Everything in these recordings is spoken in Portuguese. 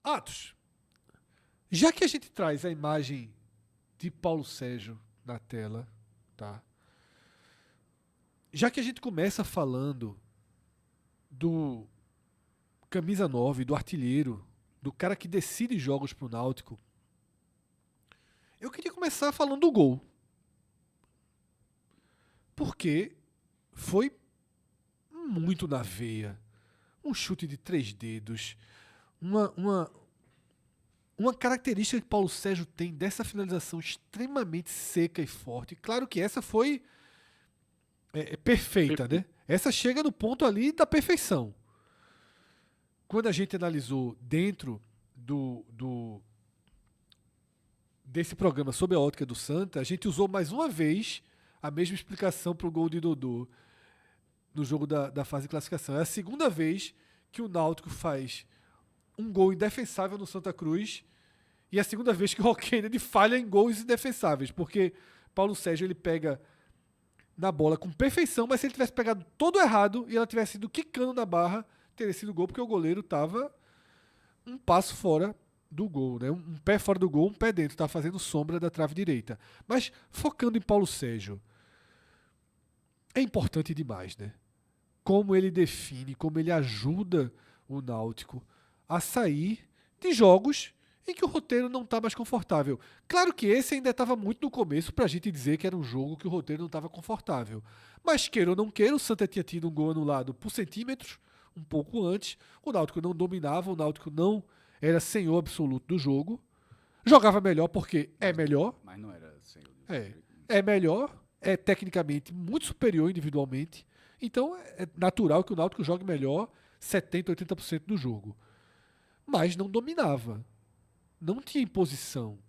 Atos, já que a gente traz a imagem de Paulo Sérgio na tela, tá? Já que a gente começa falando do camisa 9, do artilheiro, do cara que decide jogos pro Náutico, eu queria começar falando do gol. Porque foi muito na veia. Um chute de 3 dedos. Uma, uma, uma característica que Paulo Sérgio tem dessa finalização extremamente seca e forte. Claro que essa foi perfeita, né? Essa chega no ponto ali da perfeição. Quando a gente analisou dentro do desse programa sobre a ótica do Santa, a gente usou mais uma vez a mesma explicação para o gol de Dodô no jogo da fase de classificação. É a segunda vez que o Náutico faz um gol indefensável no Santa Cruz e é a segunda vez que o Rock Kennedy falha em gols indefensáveis, porque Paulo Sérgio ele pega na bola com perfeição, mas se ele tivesse pegado todo errado e ela tivesse ido quicando na barra, teria sido gol, porque o goleiro estava um passo fora do gol, né? Um pé fora do gol, um pé dentro, estava fazendo sombra da trave direita. Mas focando em Paulo Sérgio, é importante demais, né? Como ele define, como ele ajuda o Náutico a sair de jogos em que o roteiro não está mais confortável. Claro que esse ainda estava muito no começo para a gente dizer que era um jogo que o roteiro não estava confortável. Mas queira ou não queira, o Santa tinha tido um gol anulado por centímetros, um pouco antes. O Náutico não dominava, o Náutico não era senhor absoluto do jogo. Jogava melhor porque é melhor. Mas não era senhor de É, jeito nenhum. é melhor, é tecnicamente muito superior individualmente. Então é natural que o Náutico jogue melhor 70, 80% do jogo. Mas não dominava. Não tinha imposição.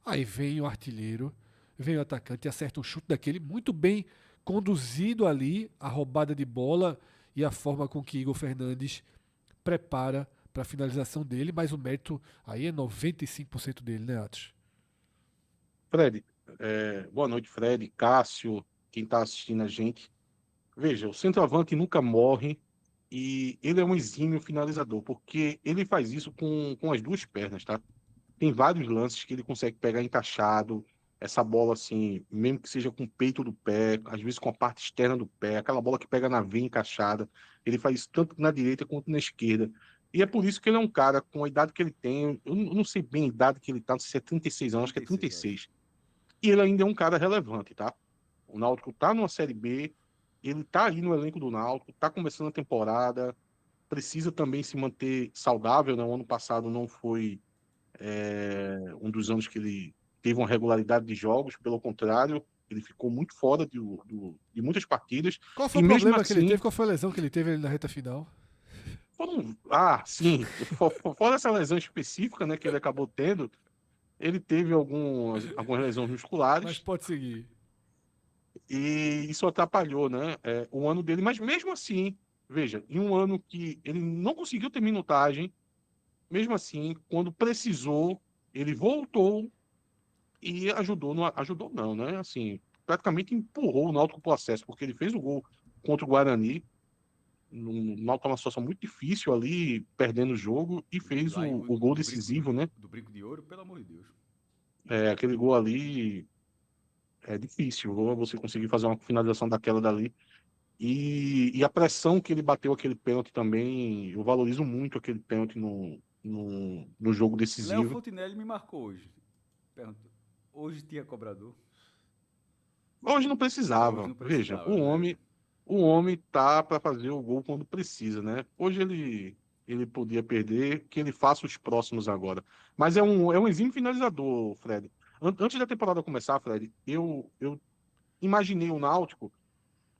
Aí vem o artilheiro, vem o atacante e acerta um chute daquele muito bem conduzido ali, a roubada de bola e a forma com que Igor Fernandes prepara para a finalização dele, mas o mérito aí é 95% dele, né, Atos? Fred, boa noite, Fred, Cássio, quem está assistindo a gente. Veja, o centroavante nunca morre e ele é um exímio finalizador, porque ele faz isso com as duas pernas, tá? Tem vários lances que ele consegue pegar encaixado, essa bola assim, mesmo que seja com o peito do pé, às vezes com a parte externa do pé, aquela bola que pega na veia encaixada, ele faz isso tanto na direita quanto na esquerda. E é por isso que ele é um cara com a idade que ele tem, eu não sei bem a idade que ele tá, não sei se é 36 anos, acho que é 36, eu acho. 36. E ele ainda é um cara relevante, tá? O Náutico tá numa Série B, ele tá aí no elenco do Náutico, tá começando a temporada, precisa também se manter saudável, né? O ano passado não foi um dos anos que ele teve uma regularidade de jogos, pelo contrário, ele ficou muito fora de muitas partidas, Qual foi e o mesmo problema que ele assim, teve? Qual foi a lesão que ele teve ali na reta final? sim, fora essa lesão específica, né, que ele acabou tendo, ele teve algumas lesões Mas musculares, pode seguir. e isso atrapalhou, né, o ano dele, mas mesmo assim, veja, em um ano que ele não conseguiu ter minutagem, mesmo assim, quando precisou, ele voltou e ajudou, não, ajudou não, né? Assim, praticamente empurrou o Náutico para o acesso, porque ele fez o gol contra o Guarani, o Náutico numa situação muito difícil ali, perdendo o jogo, e fez Lá o gol do brinco, decisivo, né? do brinco de ouro, pelo amor de Deus. Aquele gol ali é difícil, você conseguir fazer uma finalização daquela dali. E a pressão que ele bateu aquele pênalti também, eu valorizo muito aquele pênalti no jogo Léo decisivo. Fontinelli me marcou hoje. Perguntou, hoje tinha cobrador? Hoje não Hoje precisava. não Veja, precisava, né? o homem tá para fazer o gol quando precisa, né? Hoje ele podia perder, que ele faça os próximos agora. Mas é um exímio finalizador, Fred. Antes da temporada começar, Fred, eu imaginei o Náutico,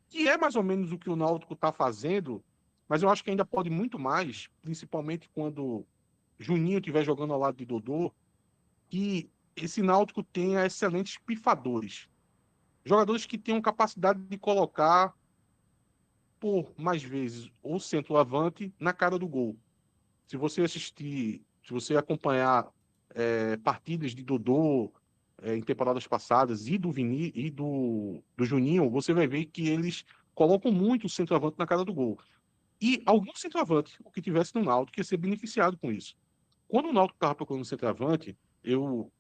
que é mais ou menos o que o Náutico está fazendo, mas eu acho que ainda pode muito mais, principalmente quando Juninho estiver jogando ao lado de Dodô, que esse Náutico tenha excelentes pifadores. Jogadores que tenham capacidade de colocar por mais vezes o centroavante na cara do gol. Se você assistir, se você acompanhar partidas de Dodô em temporadas passadas e do Vini e do Juninho, você vai ver que eles colocam muito o centroavante na cara do gol. E algum centroavante, o que tivesse no Náutico, ia ser beneficiado com isso. Quando o Náutico estava procurando centroavante, eu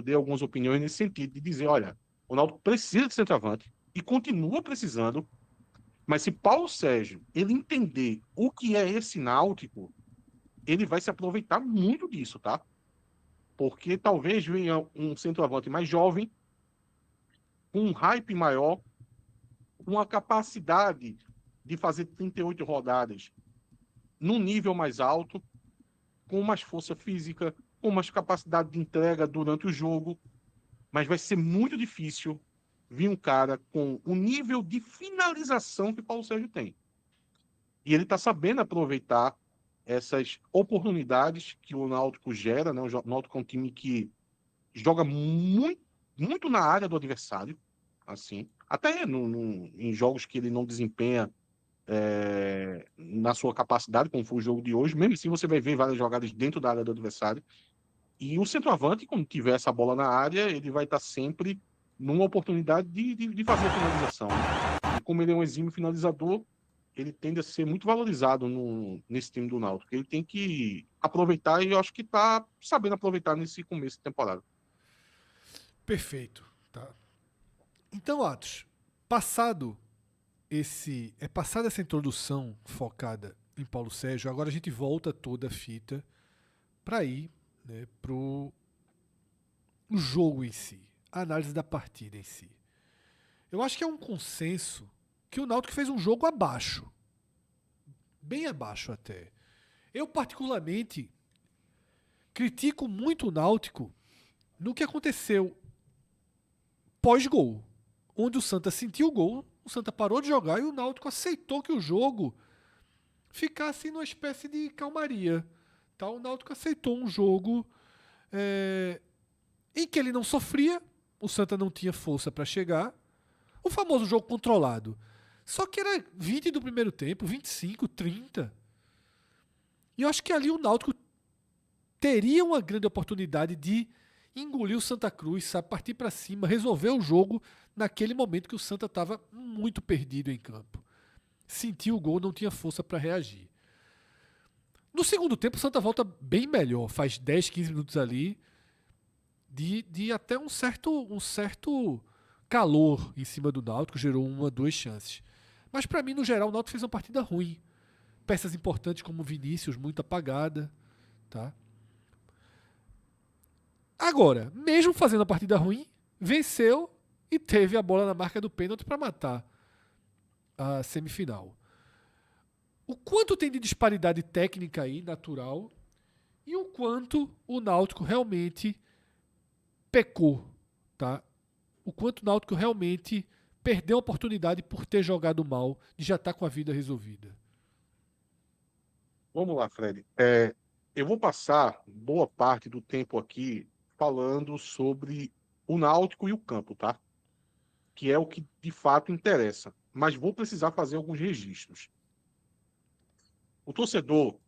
dei algumas opiniões nesse sentido, de dizer, olha, o Náutico precisa de centroavante e continua precisando, mas se Paulo Sérgio ele entender o que é esse Náutico, ele vai se aproveitar muito disso, tá? Porque talvez venha um centroavante mais jovem, com um hype maior, com a capacidade de fazer 38 rodadas num nível mais alto, com mais força física, com mais capacidade de entrega durante o jogo, mas vai ser muito difícil vir um cara com o nível de finalização que o Paulo Sérgio tem. E ele está sabendo aproveitar essas oportunidades que o Náutico gera, né? O Náutico é um time que joga muito, muito na área do adversário, assim, até em jogos que ele não desempenha na sua capacidade, como foi o jogo de hoje, mesmo assim você vai ver várias jogadas dentro da área do adversário. E o centroavante, quando tiver essa bola na área, ele vai estar sempre numa oportunidade de fazer a finalização. E como ele é um exímio finalizador, ele tende a ser muito valorizado nesse time do Náutico. Ele tem que aproveitar e eu acho que está sabendo aproveitar nesse começo de temporada. Perfeito. Tá. Então, Atos, passada essa introdução focada em Paulo Sérgio, agora a gente volta toda a fita para ir, né, pro o jogo em si, a análise da partida em si. Eu acho que é um consenso que o Náutico fez um jogo abaixo, bem abaixo até. Eu particularmente critico muito o Náutico no que aconteceu pós-gol, onde o Santa sentiu o gol, o Santa parou de jogar e o Náutico aceitou que o jogo ficasse numa espécie de calmaria. Tá? O Náutico aceitou um jogo em que ele não sofria, o Santa não tinha força para chegar, o famoso jogo controlado. Só que era 20 do primeiro tempo, 25, 30. E eu acho que ali o Náutico teria uma grande oportunidade de engolir o Santa Cruz, sabe, partir para cima, resolver o jogo naquele momento que o Santa estava muito perdido em campo. Sentiu o gol, não tinha força para reagir. No segundo tempo, o Santa volta bem melhor, faz 10, 15 minutos ali, de até um certo calor em cima do Náutico, gerou 1, 2 chances. Mas para mim, no geral, o Náutico fez uma partida ruim. Peças importantes como o Vinícius, muito apagada. Tá? Agora, mesmo fazendo a partida ruim, venceu e teve a bola na marca do pênalti para matar a semifinal. O quanto tem de disparidade técnica aí, natural, e o quanto o Náutico realmente pecou, tá? O quanto o Náutico realmente perdeu a oportunidade por ter jogado mal, de já estar com a vida resolvida. Vamos lá, Fred. Eu vou passar boa parte do tempo aqui falando sobre o Náutico e o campo, tá? Que é o que de fato interessa. Mas vou precisar fazer alguns registros. O torcedor,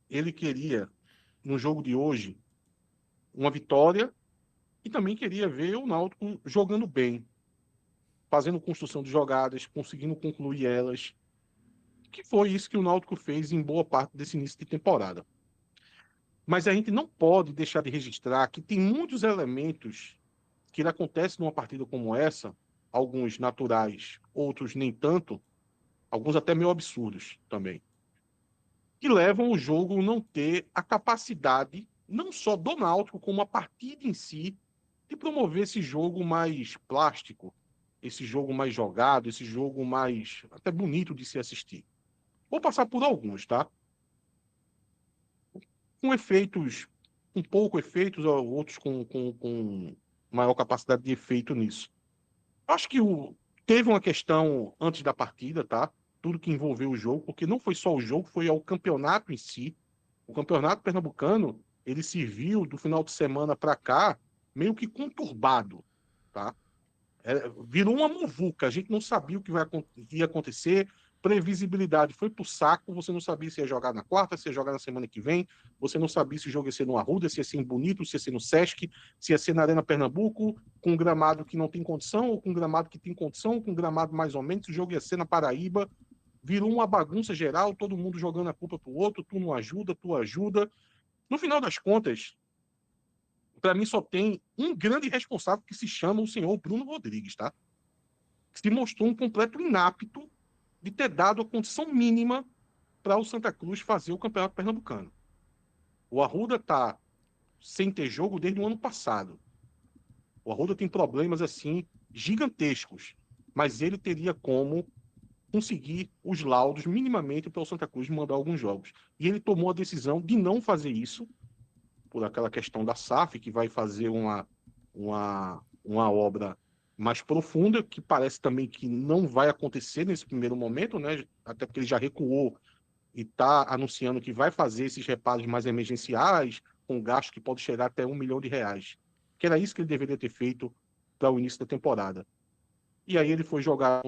ele queria, no jogo de hoje, uma vitória e também queria ver o Náutico jogando bem, fazendo construção de jogadas, conseguindo concluir elas, que foi isso que o Náutico fez em boa parte desse início de temporada. Mas a gente não pode deixar de registrar que tem muitos elementos que acontecem numa partida como essa, alguns naturais, outros nem tanto, alguns até meio absurdos também, que levam o jogo a não ter a capacidade, não só do Náutico, como a partida em si, de promover esse jogo mais plástico, esse jogo mais jogado, esse jogo mais até bonito de se assistir. Vou passar por alguns, tá? Com efeitos, com pouco efeitos, outros com maior capacidade de efeito nisso. Acho que teve uma questão antes da partida, tá? Tudo que envolveu o jogo, porque não foi só o jogo, foi ao campeonato em si. O campeonato pernambucano, ele se viu do final de semana para cá meio que conturbado, tá? Virou uma muvuca, a gente não sabia o que ia acontecer, previsibilidade foi pro saco, você não sabia se ia jogar na quarta, se ia jogar na semana que vem, você não sabia se o jogo ia ser no Arruda, se ia ser em Bonito, se ia ser no Sesc, se ia ser na Arena Pernambuco, com um gramado que não tem condição, ou com um gramado que tem condição, ou com um gramado mais ou menos, se o jogo ia ser na Paraíba, virou uma bagunça geral, todo mundo jogando a culpa pro outro, tu não ajuda, tu ajuda, No final das contas, para mim só tem um grande responsável que se chama o senhor Bruno Rodrigues, tá? Que se mostrou um completo inapto de ter dado a condição mínima para o Santa Cruz fazer o Campeonato Pernambucano. O Arruda está sem ter jogo desde o ano passado. O Arruda tem problemas assim gigantescos, mas ele teria como conseguir os laudos minimamente para o Santa Cruz mandar alguns jogos. E ele tomou a decisão de não fazer isso por aquela questão da SAF, que vai fazer uma obra mais profunda, que parece também que não vai acontecer nesse primeiro momento, né? Até porque ele já recuou e está anunciando que vai fazer esses reparos mais emergenciais, com gasto que pode chegar até R$ 1 milhão, que era isso que ele deveria ter feito para o início da temporada. E aí ele foi jogar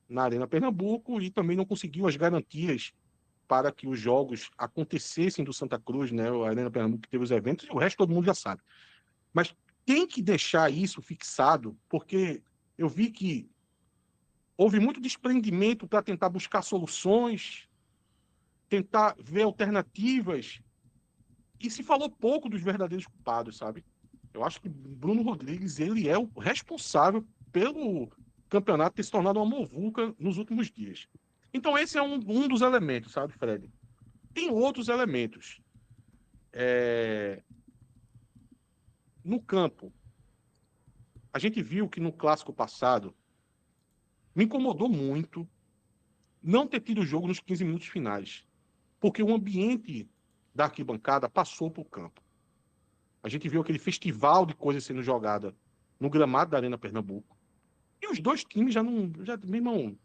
na Arena Pernambuco e também não conseguiu as garantias para que os jogos acontecessem do Santa Cruz, né? A Arena Pernambuco que teve os eventos, e o resto todo mundo já sabe. Mas tem que deixar isso fixado, porque eu vi que houve muito desprendimento para tentar buscar soluções, tentar ver alternativas, e se falou pouco dos verdadeiros culpados, sabe? Eu acho que Bruno Rodrigues, ele é o responsável pelo campeonato ter se tornado uma muvuca nos últimos dias. Então esse é um dos elementos, sabe, Fred? Tem outros elementos. No campo, a gente viu que no clássico passado me incomodou muito não ter tido jogo nos 15 minutos finais, porque o ambiente da arquibancada passou para o campo. A gente viu aquele festival de coisas sendo jogada no gramado da Arena Pernambuco. E os dois times meu irmão,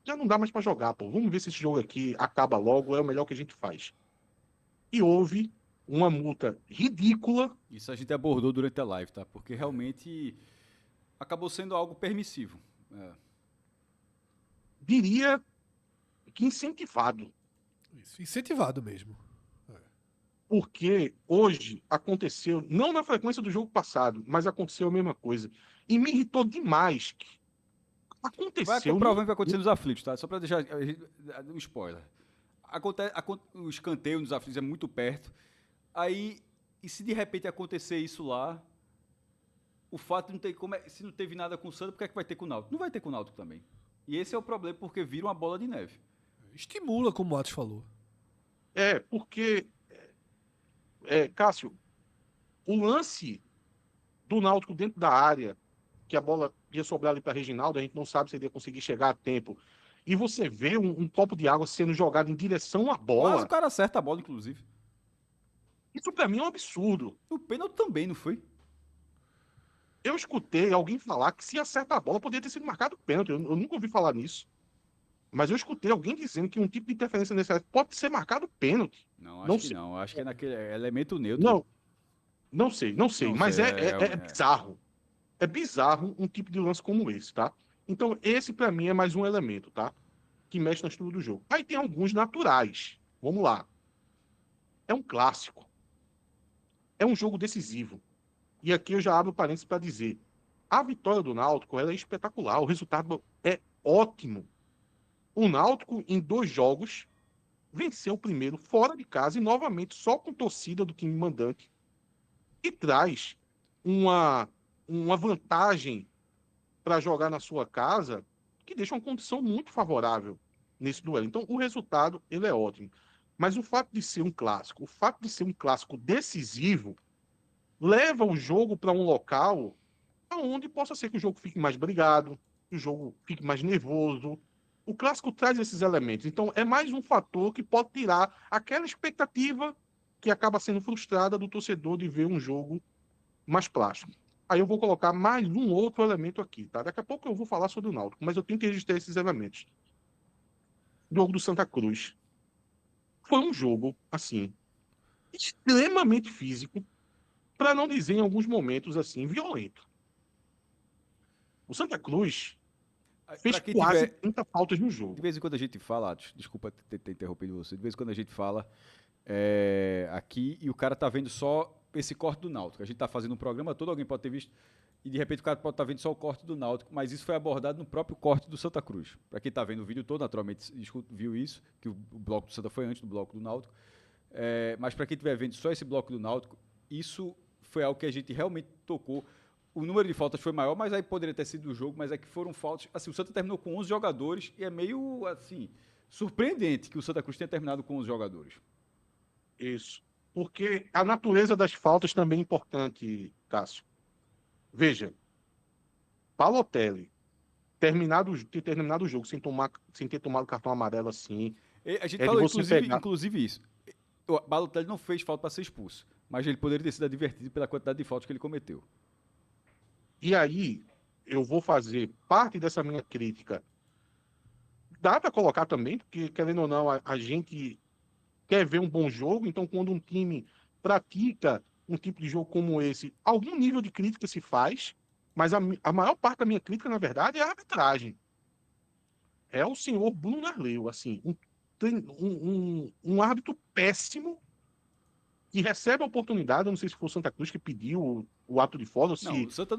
já não dá mais para jogar, pô. Vamos ver se esse jogo aqui acaba logo, é o melhor que a gente faz. E houve uma multa ridícula. Isso a gente abordou durante a live, tá? Porque realmente acabou sendo algo permissivo. Diria que incentivado. Isso, incentivado mesmo. Porque hoje aconteceu, não na frequência do jogo passado, mas aconteceu a mesma coisa. E me irritou demais que aconteceu. Provavelmente vai acontecer nos aflitos, tá? Só para deixar um spoiler. O escanteio nos aflitos é muito perto. Aí, e se de repente acontecer isso lá, o fato de não ter se não teve nada com o Santa, por que é que vai ter com o Náutico? Não vai ter com o Náutico também. E esse é o problema, porque vira uma bola de neve. Estimula, como o Atos falou. Porque, Cássio, o lance do Náutico dentro da área, que a bola ia sobrar ali para Reginaldo, a gente não sabe se ele ia conseguir chegar a tempo. E você vê um copo de água sendo jogado em direção à bola. Mas o cara acerta a bola, inclusive. Isso para mim é um absurdo. O pênalti também, não foi? Eu escutei alguém falar que se acerta a bola poderia ter sido marcado pênalti. Eu nunca ouvi falar nisso. Mas eu escutei alguém dizendo que um tipo de interferência nesse área pode ser marcado pênalti. Não, acho que não. Acho que é naquele elemento neutro. Não sei. Mas é bizarro. É bizarro um tipo de lance como esse, tá? Então, esse para mim é mais um elemento, tá? Que mexe na estrutura do jogo. Aí tem alguns naturais. Vamos lá. É um clássico. É um jogo decisivo. E aqui eu já abro parênteses para dizer: a vitória do Náutico ela é espetacular. O resultado é ótimo. O Náutico, em 2 jogos, venceu o primeiro fora de casa e novamente só com torcida do time mandante. E traz uma vantagem para jogar na sua casa que deixa uma condição muito favorável nesse duelo. Então, o resultado ele é ótimo. Mas o fato de ser um clássico, o fato de ser um clássico decisivo, leva o jogo para um local onde possa ser que o jogo fique mais brigado, que o jogo fique mais nervoso. O clássico traz esses elementos. Então, é mais um fator que pode tirar aquela expectativa que acaba sendo frustrada do torcedor de ver um jogo mais plástico. Aí eu vou colocar mais um outro elemento aqui, tá? Daqui a pouco eu vou falar sobre o Náutico, mas eu tenho que registrar esses elementos. O jogo do Santa Cruz. Foi um jogo, assim, extremamente físico, para não dizer em alguns momentos, assim, violento. O Santa Cruz fez quase 30 faltas no jogo. De vez em quando a gente fala, Atos, desculpa ter interrompido você, de vez em quando a gente fala aqui e o cara tá vendo só esse corte do Náutico. A gente tá fazendo um programa todo, alguém pode ter visto, e de repente o cara pode estar vendo só o corte do Náutico, mas isso foi abordado no próprio corte do Santa Cruz. Para quem tá vendo o vídeo todo, naturalmente viu isso, que o bloco do Santa foi antes do bloco do Náutico, Mas para quem estiver vendo só esse bloco do Náutico, isso foi algo que a gente realmente tocou. O número de faltas foi maior, mas aí poderia ter sido o jogo, mas é que foram faltas. Assim, o Santa terminou com 11 jogadores e é meio assim surpreendente que o Santa Cruz tenha terminado com 11 jogadores. Isso. Porque a natureza das faltas também é importante, Cássio. Veja, Balotelli ter terminado o jogo sem ter tomado cartão amarelo assim. A gente É de falou, você pegar. inclusive isso. O Balotelli não fez falta para ser expulso, mas ele poderia ter sido advertido pela quantidade de faltas que ele cometeu. E aí, eu vou fazer parte dessa minha crítica. Dá para colocar também, porque, querendo ou não, a gente quer ver um bom jogo, então quando um time pratica um tipo de jogo como esse, algum nível de crítica se faz, mas a maior parte da minha crítica, na verdade, é a arbitragem. É o senhor Bruno Arleu, assim, um árbitro péssimo que recebe a oportunidade, eu não sei se foi o Santa Cruz que pediu o ato de fora, ou se Não, o Santa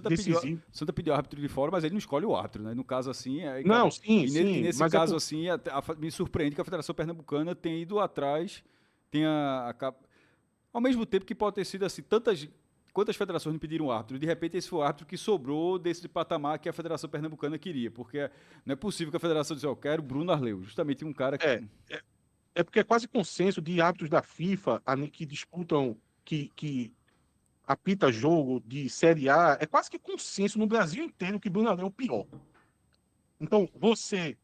decisivo. pediu árbitro de fora, mas ele não escolhe o árbitro, né? No caso assim, Não, sim, e sim. nesse mas caso assim, me surpreende que a Federação Pernambucana tenha ido atrás, ao mesmo tempo que pode ter sido assim, quantas federações não pediram árbitro, de repente esse foi o árbitro que sobrou desse patamar que a Federação Pernambucana queria, porque não é possível que a Federação disse, eu quero Bruno Arleu, justamente um cara que... É porque é quase consenso de árbitros da FIFA que disputam, que apita jogo de Série A, é quase que consenso no Brasil inteiro que Bruno Arleu é o pior. Então, você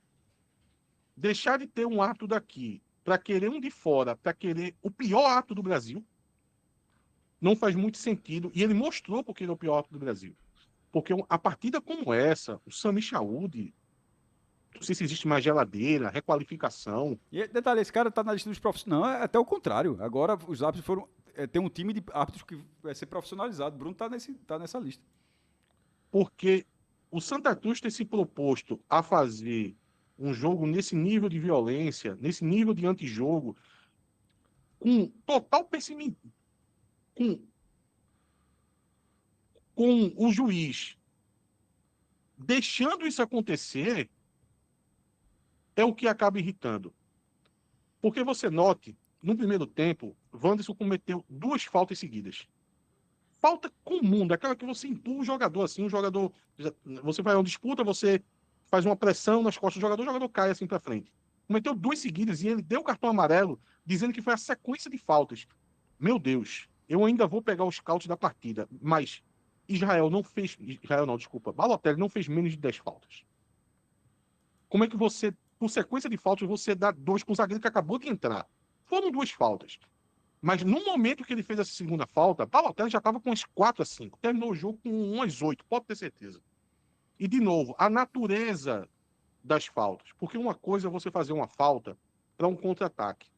deixar de ter um árbitro daqui para querer um de fora, para querer o pior árbitro do Brasil, não faz muito sentido. E ele mostrou porque ele é o pior árbitro do Brasil. Porque a partida como essa, o Sami Chaud, não sei se existe mais geladeira, requalificação. E detalhe, esse cara tá na lista dos profissionais. Não, é até o contrário. Agora os árbitros foram... tem um time de árbitros que vai ser profissionalizado. Bruno tá nessa lista. Porque o Santa Cruz ter se proposto a fazer um jogo nesse nível de violência, nesse nível de antijogo, com total pessimismo, com o juiz deixando isso acontecer, é o que acaba irritando. Porque você note, no primeiro tempo, Wanderson cometeu 2 faltas seguidas. Falta comum, daquela que você empurra o jogador assim, você vai a uma disputa, você faz uma pressão nas costas do jogador, o jogador cai assim para frente. Cometeu 2 seguidas e ele deu o cartão amarelo, dizendo que foi a sequência de faltas. Meu Deus, eu ainda vou pegar os scouts da partida, mas Balotelli não fez menos de 10 faltas. Como é que você, por sequência de faltas, você dá 2 com o zagueiro que acabou de entrar? Foram 2 faltas. Mas no momento que ele fez essa segunda falta, Balotelli já estava com umas 4-5. Terminou o jogo com umas 8, pode ter certeza. E, de novo, a natureza das faltas. Porque uma coisa é você fazer uma falta para um contra-ataque.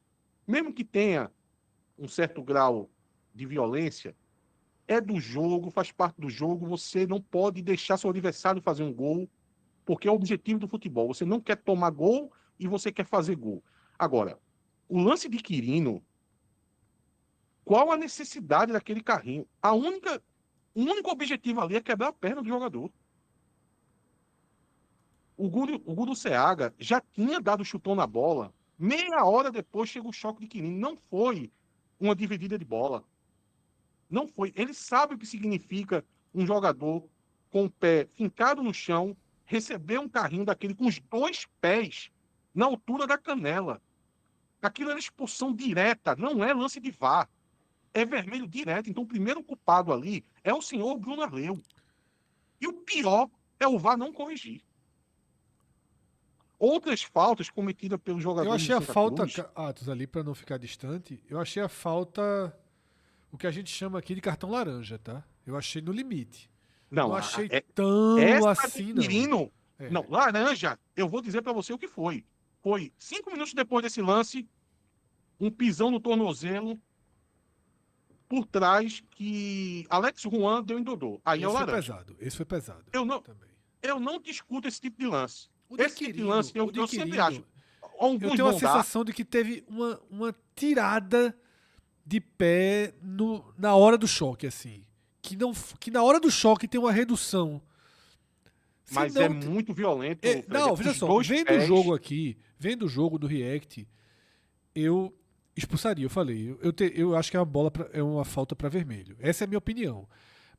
Mesmo que tenha um certo grau de violência, é do jogo, faz parte do jogo. Você não pode deixar seu adversário fazer um gol, porque é o objetivo do futebol. Você não quer tomar gol e você quer fazer gol. Agora, o lance de Quirino, qual a necessidade daquele carrinho? O único objetivo ali é quebrar a perna do jogador. O Gudo Seaga já tinha dado chutão na bola. Meia hora depois chega o choque de Quirino. Não foi uma dividida de bola. Não foi. Ele sabe o que significa um jogador com o pé fincado no chão receber um carrinho daquele com os 2 pés na altura da canela. Aquilo era expulsão direta, não é lance de VAR. É vermelho direto. Então, o primeiro culpado ali é o senhor Bruno Arleu. E o pior é o VAR não corrigir. Outras faltas cometidas pelos jogadores. Eu achei a falta, Cruz, Atos, ali, para não ficar distante, eu achei a falta, o que a gente chama aqui de cartão laranja, tá? Eu achei no limite. Não achei tão essa assim, Quirino, não. Não, laranja, eu vou dizer para você o que foi. Foi 5 minutos depois desse lance, um pisão no tornozelo por trás que Alex Juan deu em Dodô. Aí é o laranja. Esse foi pesado. Eu não discuto esse tipo de lance. Esse tipo de lance, eu sempre acho. Eu tenho a sensação de que teve uma tirada de pé na hora do choque, assim. Que na hora do choque tem uma redução. Mas é muito violento. Não, veja só, vendo o jogo aqui, vendo o jogo do React, eu expulsaria, eu falei. Eu acho que é uma é uma falta para vermelho. Essa é a minha opinião.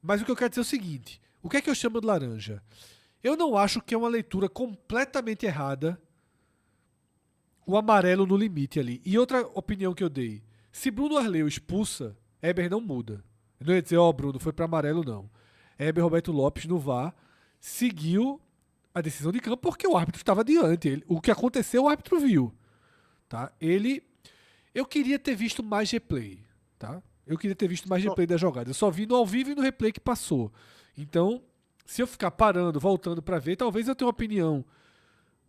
Mas o que eu quero dizer é o seguinte: o que é que eu chamo de laranja? Eu não acho que é uma leitura completamente errada o amarelo no limite ali. E outra opinião que eu dei: se Bruno Arleu expulsa, Eber não muda. Eu não ia dizer, Bruno, foi para amarelo, não. Eber Roberto Lopes no VAR seguiu a decisão de campo porque o árbitro estava diante. O que aconteceu, o árbitro viu. Tá? Eu queria ter visto mais replay. Tá? Eu queria ter visto mais replay da jogada. Eu só vi no ao vivo e no replay que passou. Então, se eu ficar parando, voltando para ver, talvez eu tenha uma opinião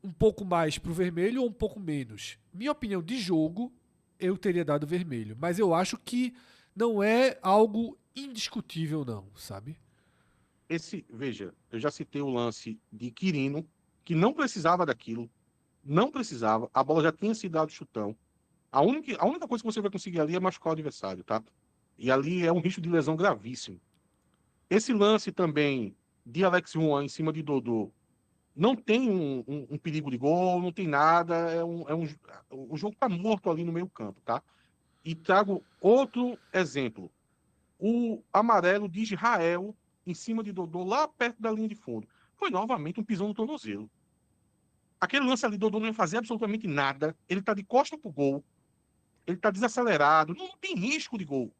um pouco mais pro vermelho ou um pouco menos. Minha opinião de jogo, eu teria dado vermelho. Mas eu acho que não é algo indiscutível, não, sabe? Veja, eu já citei o lance de Quirino, que não precisava daquilo, não precisava, a bola já tinha sido dado chutão. A única coisa que você vai conseguir ali é machucar o adversário, tá? E ali é um risco de lesão gravíssimo. Esse lance também de Alex Juan em cima de Dodô, não tem um perigo de gol, não tem nada, o jogo tá morto ali no meio campo, tá? E trago outro exemplo. O amarelo de Israel em cima de Dodô, lá perto da linha de fundo. Foi novamente um pisão no tornozelo. Aquele lance ali, Dodô não ia fazer absolutamente nada. Ele tá de costa pro gol. Ele tá desacelerado. Não tem risco de gol.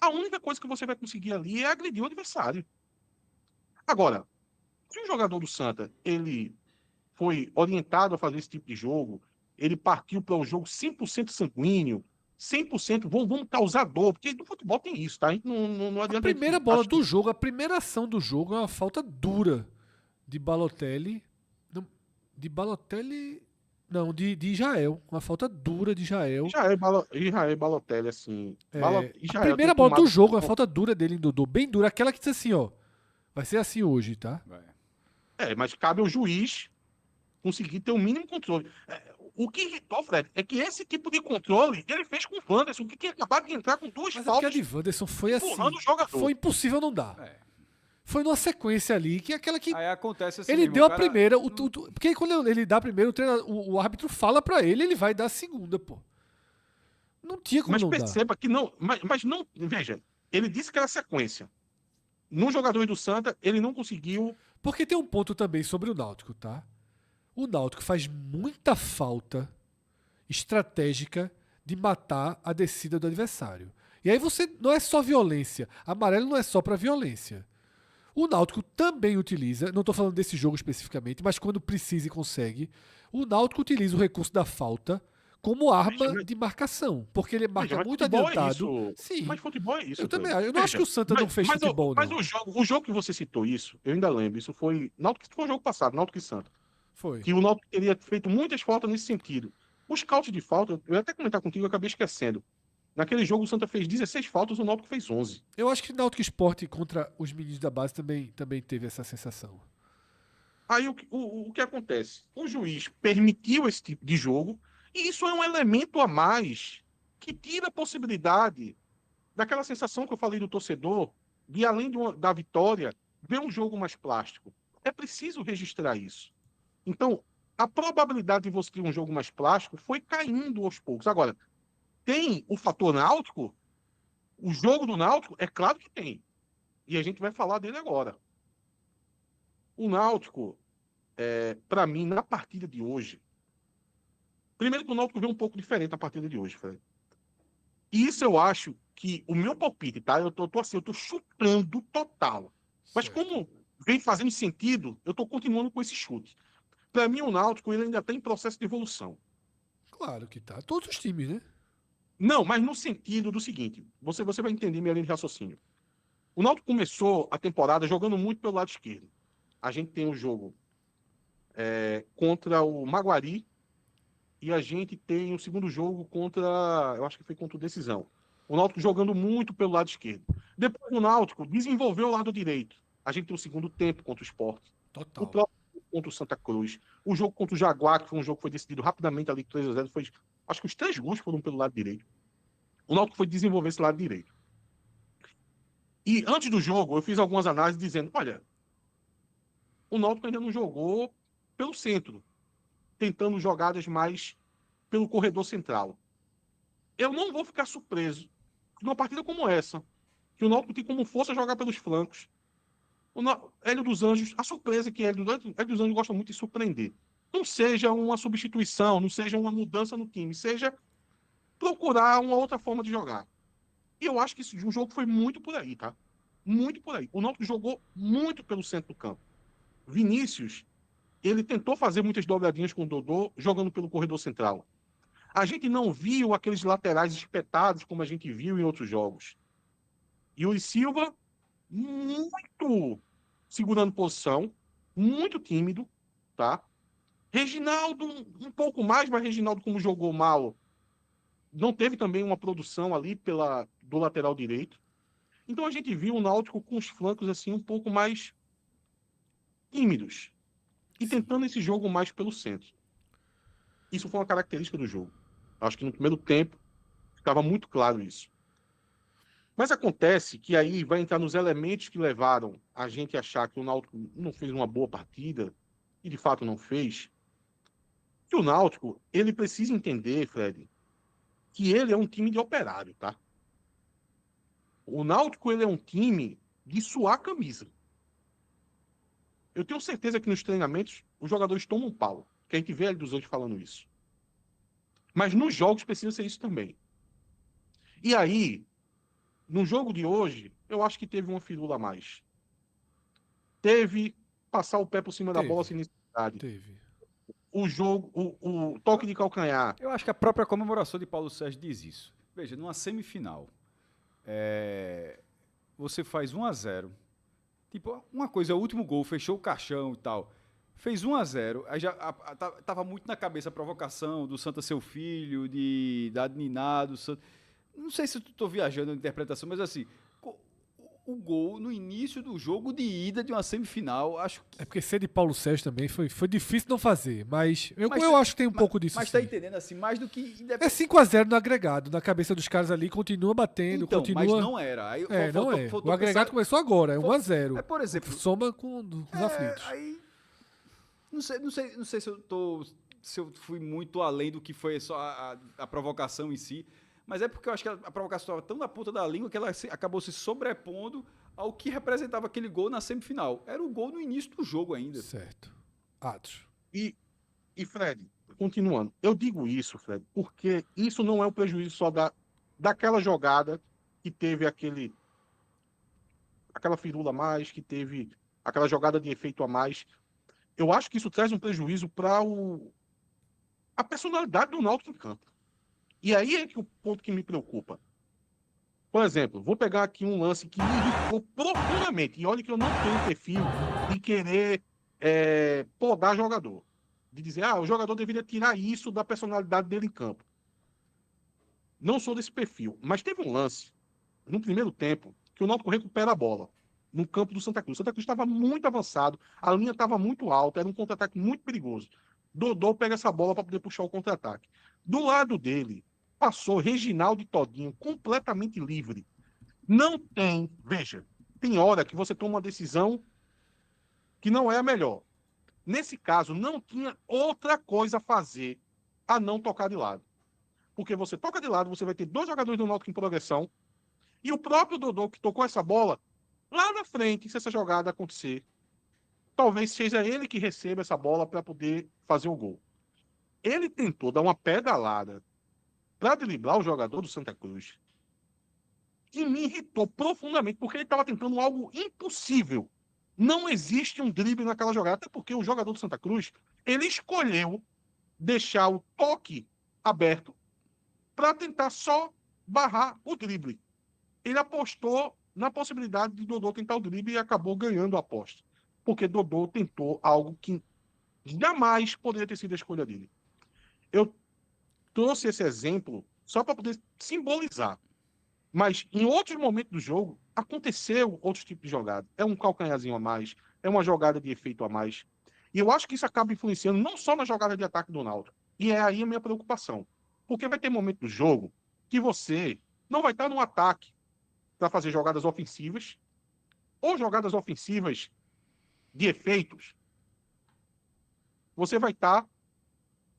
A única coisa que você vai conseguir ali é agredir o adversário. Agora, se o jogador do Santa, ele foi orientado a fazer esse tipo de jogo, ele partiu para um jogo 100% sanguíneo, 100% vamos causar dor, porque no futebol tem isso, tá? Não adianta... A primeira bola do jogo, a primeira ação do jogo é uma falta dura de Balotelli. De Balotelli... Não, de Israel. Uma falta dura de Israel. Israel Balotelli, assim... A primeira bola do jogo é uma falta dura dele em Dodô. Bem dura. Aquela que diz assim, ó. Vai ser assim hoje, tá? Mas cabe ao juiz conseguir ter o mínimo controle. O que irritou, Fred, é que esse tipo de controle ele fez com o Wanderson, que tinha acabado de entrar com duas Mas faltas. Mas a de Wanderson foi assim. O jogador. Foi impossível não dar. Foi numa sequência ali, que é aquela que... Aí acontece assim, ele deu a primeira... Porque quando ele dá a primeira, o árbitro fala pra ele, ele vai dar a segunda, pô. Não tinha como não dar. Mas perceba que não... Mas não... Veja, ele disse que era sequência. No jogador do Santa, ele não conseguiu... Porque tem um ponto também sobre o Náutico, tá? O Náutico faz muita falta estratégica de matar a descida do adversário. E aí não é só violência. Amarelo não é só pra violência. O Náutico também utiliza, não estou falando desse jogo especificamente, mas quando precisa e consegue, o Náutico utiliza o recurso da falta como arma de marcação, porque ele marca muito adiantado. Sim. Mas futebol é isso. Eu também. Eu não acho que o Santa não fez futebol, mas não. Mas o jogo que você citou isso, eu ainda lembro, isso foi o jogo passado, Náutico e Santa. Foi. Que o Náutico teria feito muitas faltas nesse sentido. Os scout de falta, eu ia até comentar contigo, eu acabei esquecendo. Naquele jogo o Santa fez 16 faltas, o Náutico fez 11. Eu acho que o Náutico Sport contra os meninos da base também teve essa sensação. Aí o que acontece? O juiz permitiu esse tipo de jogo, e isso é um elemento a mais que tira a possibilidade daquela sensação que eu falei do torcedor, de além da vitória, ver um jogo mais plástico. É preciso registrar isso. Então, a probabilidade de você ter um jogo mais plástico foi caindo aos poucos. Agora, tem o fator náutico? O jogo do Náutico? É claro que tem. E a gente vai falar dele agora. O Náutico, para mim, na partida de hoje... Primeiro que o Náutico veio um pouco diferente na partida de hoje, Fred. E isso eu acho que o meu palpite, tá? Eu tô chutando total. Mas como vem fazendo sentido, eu tô continuando com esse chute. Para mim, o Náutico ele ainda está em processo de evolução. Claro que tá. Todos os times, né? Não, mas no sentido do seguinte, você vai entender minha linha de raciocínio. O Náutico começou a temporada jogando muito pelo lado esquerdo. A gente tem um jogo contra o Maguari e a gente tem o segundo jogo eu acho que foi contra o Decisão. O Náutico jogando muito pelo lado esquerdo. Depois o Náutico desenvolveu o lado direito. A gente tem o segundo tempo contra o Sport. Total. O próprio contra o Santa Cruz. O jogo contra o Jaguar, que foi um jogo que foi decidido rapidamente ali 3-0, foi... Acho que os 3 gols foram pelo lado direito. O Náutico foi desenvolver esse lado direito. E antes do jogo, eu fiz algumas análises dizendo, olha, o Náutico ainda não jogou pelo centro, tentando jogadas mais pelo corredor central. eu não vou ficar surpreso numa partida como essa, que o Náutico tem como força jogar pelos flancos. Hélio dos Anjos, a surpresa é que Hélio dos Anjos gosta muito de surpreender. Não seja uma substituição, não seja uma mudança no time, seja procurar uma outra forma de jogar. E eu acho que o jogo foi muito por aí, tá? Muito por aí. O Náutico jogou muito pelo centro do campo. Vinícius, ele tentou fazer muitas dobradinhas com o Dodô, jogando pelo corredor central. A gente não viu aqueles laterais espetados como a gente viu em outros jogos. Yuri Silva, muito segurando posição, muito tímido, tá? Reginaldo, um pouco mais, mas Reginaldo, como jogou mal, não teve também uma produção ali do lateral direito. Então a gente viu o Náutico com os flancos assim um pouco mais tímidos e tentando esse jogo mais pelo centro. Isso foi uma característica do jogo. Acho que no primeiro tempo ficava muito claro isso. Mas acontece que aí vai entrar nos elementos que levaram a gente a achar que o Náutico não fez uma boa partida, e de fato não fez. Que o Náutico, ele precisa entender, Fred, que ele é um time de operário, tá? O Náutico, ele é um time de suar a camisa. Eu tenho certeza que nos treinamentos os jogadores tomam um pau, que a gente vê ali dos outros falando isso. Mas nos jogos precisa ser isso também. E aí, no jogo de hoje, eu acho que teve uma firula a mais. Teve passar o pé por cima da bola sem necessidade. Teve. O jogo, o toque de calcanhar. Eu acho que a própria comemoração de Paulo Sérgio diz isso. Veja, numa semifinal, você faz 1-0. Tipo, uma coisa, o último gol, fechou o caixão e tal. Fez 1-0, aí já tava muito na cabeça a provocação do Santa Seu Filho, da Niná, do Santa. Não sei se eu tô viajando na interpretação, mas assim, o gol no início do jogo de ida de uma semifinal, acho que... É porque ser de Paulo Sérgio também foi difícil não fazer, mas eu acho que tem um pouco disso. Mas sim. tá entendendo, assim, mais do que... É 5-0 no agregado, na cabeça dos caras ali, continua batendo, Então, continua... mas não era. Aí, não é. faltou O agregado pensar... começou agora, é 1-0. Por exemplo... Soma com os aflitos. Aí... Não sei se eu fui muito além do que foi só a provocação em si, mas é porque eu acho que a provocação estava tão na ponta da língua que ela acabou se sobrepondo ao que representava aquele gol na semifinal. Era o gol no início do jogo ainda. Certo. Atos. E Fred, continuando, eu digo isso, Fred, porque isso não é um prejuízo só daquela jogada que teve aquela firula a mais, que teve aquela jogada de efeito a mais. Eu acho que isso traz um prejuízo para a personalidade do Náutico em campo. E aí é que o ponto que me preocupa. Por exemplo, vou pegar aqui um lance que me irritou profundamente. E olha que eu não tenho perfil de querer podar jogador. De dizer, o jogador deveria tirar isso da personalidade dele em campo. Não sou desse perfil. Mas teve um lance, no primeiro tempo, que o Náutico recupera a bola no campo do Santa Cruz. O Santa Cruz estava muito avançado, a linha estava muito alta, era um contra-ataque muito perigoso. Dodô pega essa bola para poder puxar o contra-ataque. Do lado dele, passou Reginaldo e Todinho completamente livre. Não tem, veja, tem hora que você toma uma decisão que não é a melhor. Nesse caso, não tinha outra coisa a fazer a não tocar de lado. Porque você toca de lado, você vai ter dois jogadores do Náutico em progressão e o próprio Dodô que tocou essa bola lá na frente, se essa jogada acontecer, talvez seja ele que receba essa bola para poder fazer o gol. Ele tentou dar uma pedalada para driblar o jogador do Santa Cruz, que me irritou profundamente, porque ele estava tentando algo impossível. Não existe um drible naquela jogada, até porque o jogador do Santa Cruz, ele escolheu deixar o toque aberto para tentar só barrar o drible. Ele apostou na possibilidade de Dodô tentar o drible e acabou ganhando a aposta. Porque Dodô tentou algo que jamais poderia ter sido a escolha dele. Eu trouxe esse exemplo só para poder simbolizar. Mas em outros momentos do jogo, aconteceu outros tipos de jogada. É um calcanharzinho a mais, é uma jogada de efeito a mais. E eu acho que isso acaba influenciando não só na jogada de ataque do Náutico. E é aí a minha preocupação. Porque vai ter momento do jogo que você não vai estar no ataque para fazer jogadas ofensivas, ou jogadas ofensivas de efeitos, você vai estar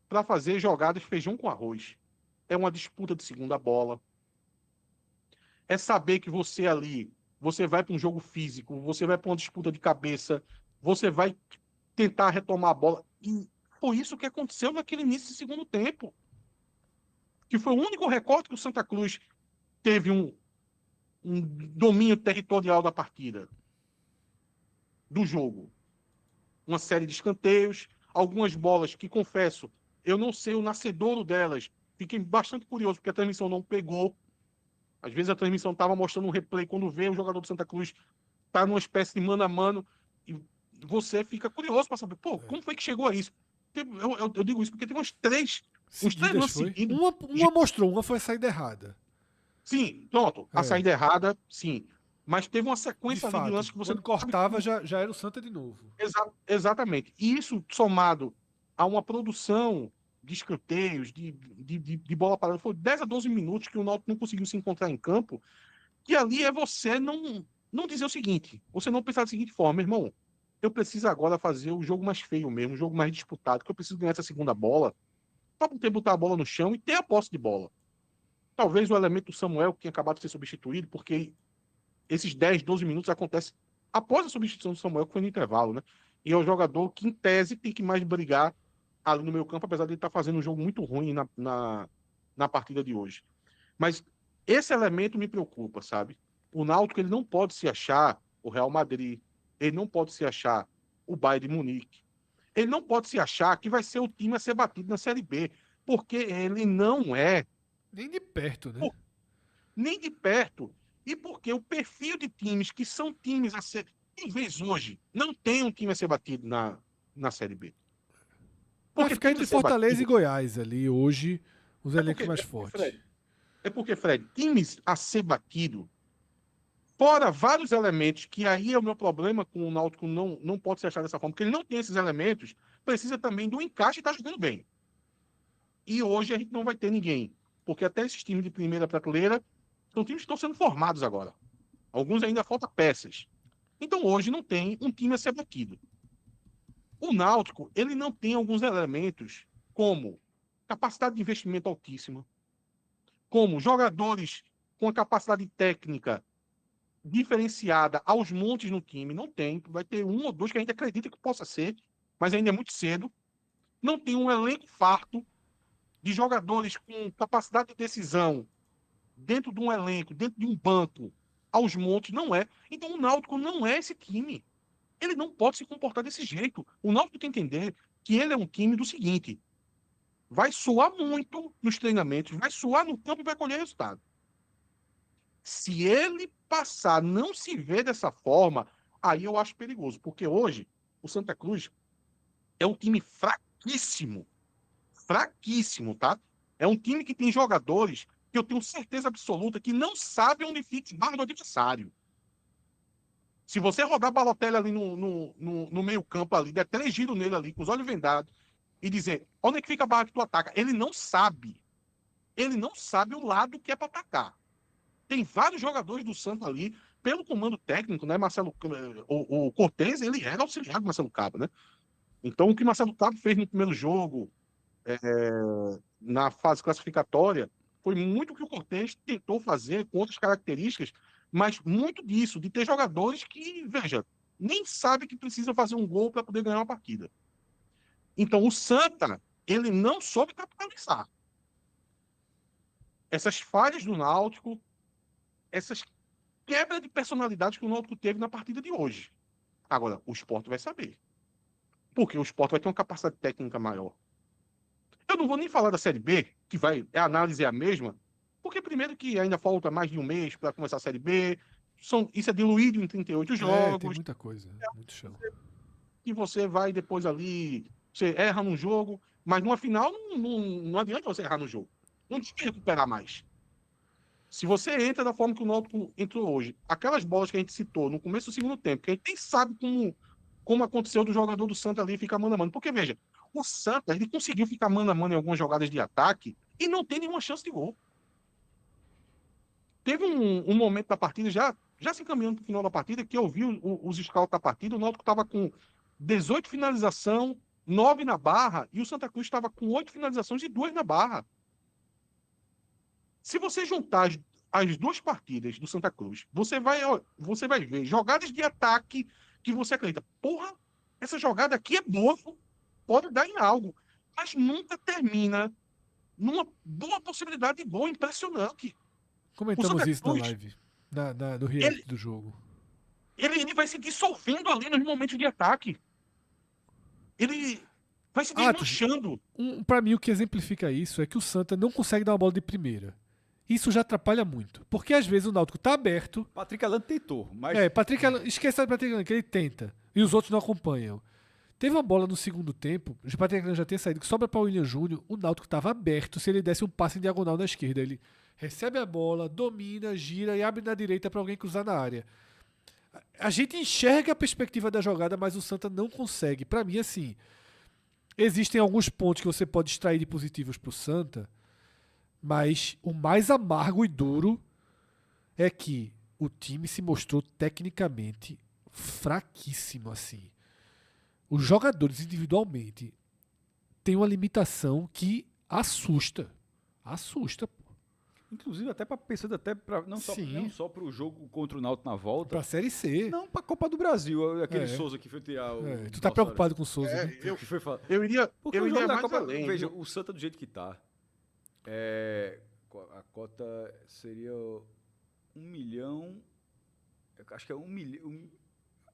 para fazer jogadas feijão com arroz. é uma disputa de segunda bola. É saber que você ali, você vai para um jogo físico, você vai para uma disputa de cabeça, você vai tentar retomar a bola. E foi isso que aconteceu naquele início do segundo tempo. Que foi o único recorde que o Santa Cruz teve um domínio territorial da partida, do jogo. Uma série de escanteios, algumas bolas que, confesso, eu não sei o nascedouro delas. Fiquei bastante curioso, porque a transmissão não pegou. Às vezes a transmissão estava mostrando um replay, quando vê o jogador do Santa Cruz está numa espécie de mano a mano, e você fica curioso para saber, pô, como foi que chegou a isso? Eu digo isso porque tem uns três Seguidas lances foi? seguidos. Uma mostrou, uma foi a saída errada. Sim, pronto. A saída errada, sim. Mas teve uma De sequência ali de fato, lances que você quando não sabe cortava como- já era o Santa de novo. Exatamente. E isso somado a uma produção de escanteios, de bola parada, foi 10 a 12 minutos que o Náutico não conseguiu se encontrar em campo, que ali é você não dizer o seguinte, você não pensar da seguinte forma, irmão, eu preciso agora fazer o jogo mais feio mesmo, o jogo mais disputado, que eu preciso ganhar essa segunda bola, para poder botar a bola no chão e ter a posse de bola. Talvez o elemento do Samuel, que tinha acabado de ser substituído, porque esses 10, 12 minutos acontecem após a substituição do Samuel, que foi no intervalo, né? E é o jogador que, em tese, tem que mais brigar ali no meio campo, apesar de ele estar fazendo um jogo muito ruim na partida de hoje. Mas esse elemento me preocupa, sabe? O Náutico, ele não pode se achar o Real Madrid, ele não pode se achar o Bayern de Munique, ele não pode se achar que vai ser o time a ser batido na Série B, porque ele não é, Nem de perto, né? nem de perto, e porque o perfil de times que são times a ser, talvez hoje, não tem um time a ser batido na Série B. Vai Porque ficar times entre a ser Fortaleza e batido, Goiás ali hoje, os elencos porque, mais é porque, fortes. Fred, times a ser batido, fora vários elementos, que aí é o meu problema com o Náutico, não pode se achar dessa forma, porque ele não tem esses elementos, precisa também do encaixe e estar jogando bem. E hoje a gente não vai ter ninguém, porque até esses times de primeira prateleira são times que estão sendo formados agora. Alguns ainda faltam peças. Então hoje não tem um time a ser batido. O Náutico, ele não tem alguns elementos como capacidade de investimento altíssima, como jogadores com a capacidade técnica diferenciada aos montes no time. Não tem. Vai ter um ou dois que a gente acredita que possa ser, mas ainda é muito cedo. Não tem um elenco farto de jogadores com capacidade de decisão dentro de um elenco, dentro de um banco, aos montes. Não é. Então o Náutico não é esse time. Ele não pode se comportar desse jeito. O Náutico tem que entender que ele é um time do seguinte: vai suar muito nos treinamentos, vai suar no campo e vai colher resultado. Se ele passar, não se ver dessa forma, aí eu acho perigoso, porque hoje o Santa Cruz é um time fraquíssimo, fraquíssimo, tá? É um time que tem jogadores que eu tenho certeza absoluta que não sabem onde fica a barra do adversário. Se você rodar a Balotelli ali no meio campo ali, der 3 giros nele ali, com os olhos vendados, e dizer, onde é que fica a barra que tu ataca? Ele não sabe. Ele não sabe o lado que é para atacar. Tem vários jogadores do Santos ali, pelo comando técnico, né? Marcelo, o Cortez, ele era auxiliar do Marcelo Cabo, né? Então, o que Marcelo Cabo fez no primeiro jogo, na fase classificatória, foi muito o que o Cortez tentou fazer com outras características, mas muito disso, de ter jogadores que, veja, nem sabe que precisa fazer um gol para poder ganhar uma partida. Então, o Santa, ele não soube capitalizar essas falhas do Náutico, essas quebras de personalidade que o Náutico teve na partida de hoje. Agora, o Sport vai saber. Porque o Sport vai ter uma capacidade técnica maior. Eu não vou nem falar da Série B, que a análise é a mesma, porque primeiro que ainda falta mais de um mês para começar a Série B, isso é diluído em 38 Tem jogos, muita coisa, muito chão. e você vai depois ali, você erra num jogo, mas numa final não adianta você errar no jogo. Não tem que recuperar mais. Se você entra da forma que o Náutico entrou hoje, aquelas bolas que a gente citou no começo do segundo tempo, que a gente nem sabe como aconteceu do jogador do Santa ali ficar mano a mano. Porque, veja, o Santa, ele conseguiu ficar mano a mano em algumas jogadas de ataque e não tem nenhuma chance de gol. Teve um momento da partida, já se encaminhando para o final da partida, que eu vi os scouts da partida, o Náutico estava com 18 finalização, 9 na barra, e o Santa Cruz estava com 8 finalizações e 2 na barra. Se você juntar as duas partidas do Santa Cruz, você vai ver jogadas de ataque que você acredita, porra, essa jogada aqui é boa, pode dar em algo, mas nunca termina numa boa possibilidade de gol impressionante. O Comentamos Santa isso na Cruz, live, no react do jogo. ele vai se dissolvendo ali nos momentos de ataque. Ele vai se Atos, desmanchando. Pra mim, o que exemplifica isso é que o Santa não consegue dar uma bola de primeira. Isso já atrapalha muito. Porque às vezes o Náutico tá aberto. Patrick Alan tentou, mas. Esquece do Patrick Alan, que ele tenta. E os outros não acompanham. Teve uma bola no segundo tempo, o Patrick Alan já tinha saído, que sobra para o William Júnior, o Náutico estava aberto se ele desse um passe em diagonal na esquerda. Ele recebe a bola, domina, gira e abre na direita para alguém cruzar na área. A gente enxerga a perspectiva da jogada, mas o Santa não consegue. Para mim, assim, existem alguns pontos que você pode extrair de positivos para o Santa, mas o mais amargo e duro é que o time se mostrou tecnicamente fraquíssimo, assim. Os jogadores individualmente têm uma limitação que assusta. Assusta, pô. Inclusive, até pensando até não só para o jogo contra o Náutico na volta. Pra Série C. Não, para a Copa do Brasil. Aquele Souza que foi tirar o. Tu tá preocupado com o Souza, né? Eu iria mais Copa, além. Veja, o Santa do jeito que tá. A cota seria 1 milhão. Acho que é 1 milhão.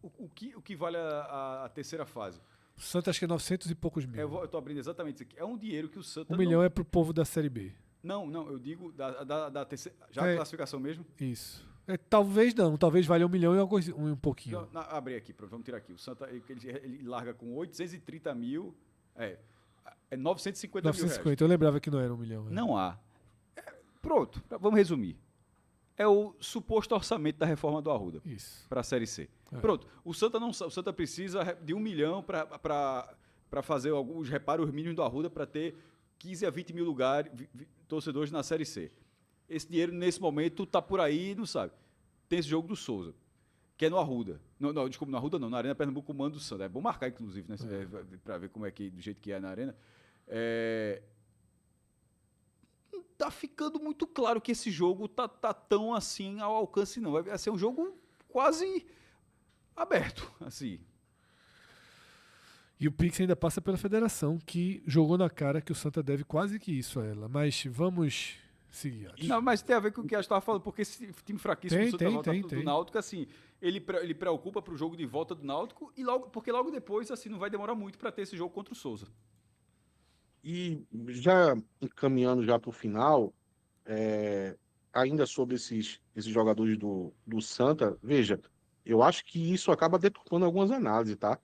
O que vale a terceira fase? O Santa acho que é 900 e poucos mil. Eu tô abrindo exatamente isso aqui. É um dinheiro que o Santa. 1 milhão é pro povo da Série B. Não, eu digo da terceira. Já a classificação mesmo? Isso. Talvez não, talvez valha 1 milhão e um pouquinho. Abri aqui, vamos tirar aqui. O Santa ele larga com 830 mil. É 950 mil. 950, eu lembrava que não era 1 milhão. Não há. Pronto, vamos resumir. É o suposto orçamento da reforma do Arruda para a Série C. Pronto, o Santa precisa de 1 milhão para fazer os reparos mínimos do Arruda para ter 15 a 20 mil lugares, torcedores na Série C. Esse dinheiro, nesse momento, tá por aí, não sabe. Tem esse jogo do Souza, que é no Arruda. Desculpa, no Arruda não, na Arena Pernambuco, comando do Santa. É bom marcar, inclusive, né, para ver como é que, do jeito que é na Arena. Tá ficando muito claro que esse jogo tá tão assim ao alcance, não. Vai ser um jogo quase aberto, assim. E o Pix ainda passa pela federação, que jogou na cara que o Santa deve quase que isso a ela. Mas vamos seguir. Não, mas tem a ver com o que a gente estava falando, porque esse time fraquíssimo do Náutico, assim, ele preocupa para o jogo de volta do Náutico, porque logo depois, assim, não vai demorar muito para ter esse jogo contra o Souza. E já encaminhando já para o final, ainda sobre esses jogadores do Santa, veja, eu acho que isso acaba deturpando algumas análises, tá?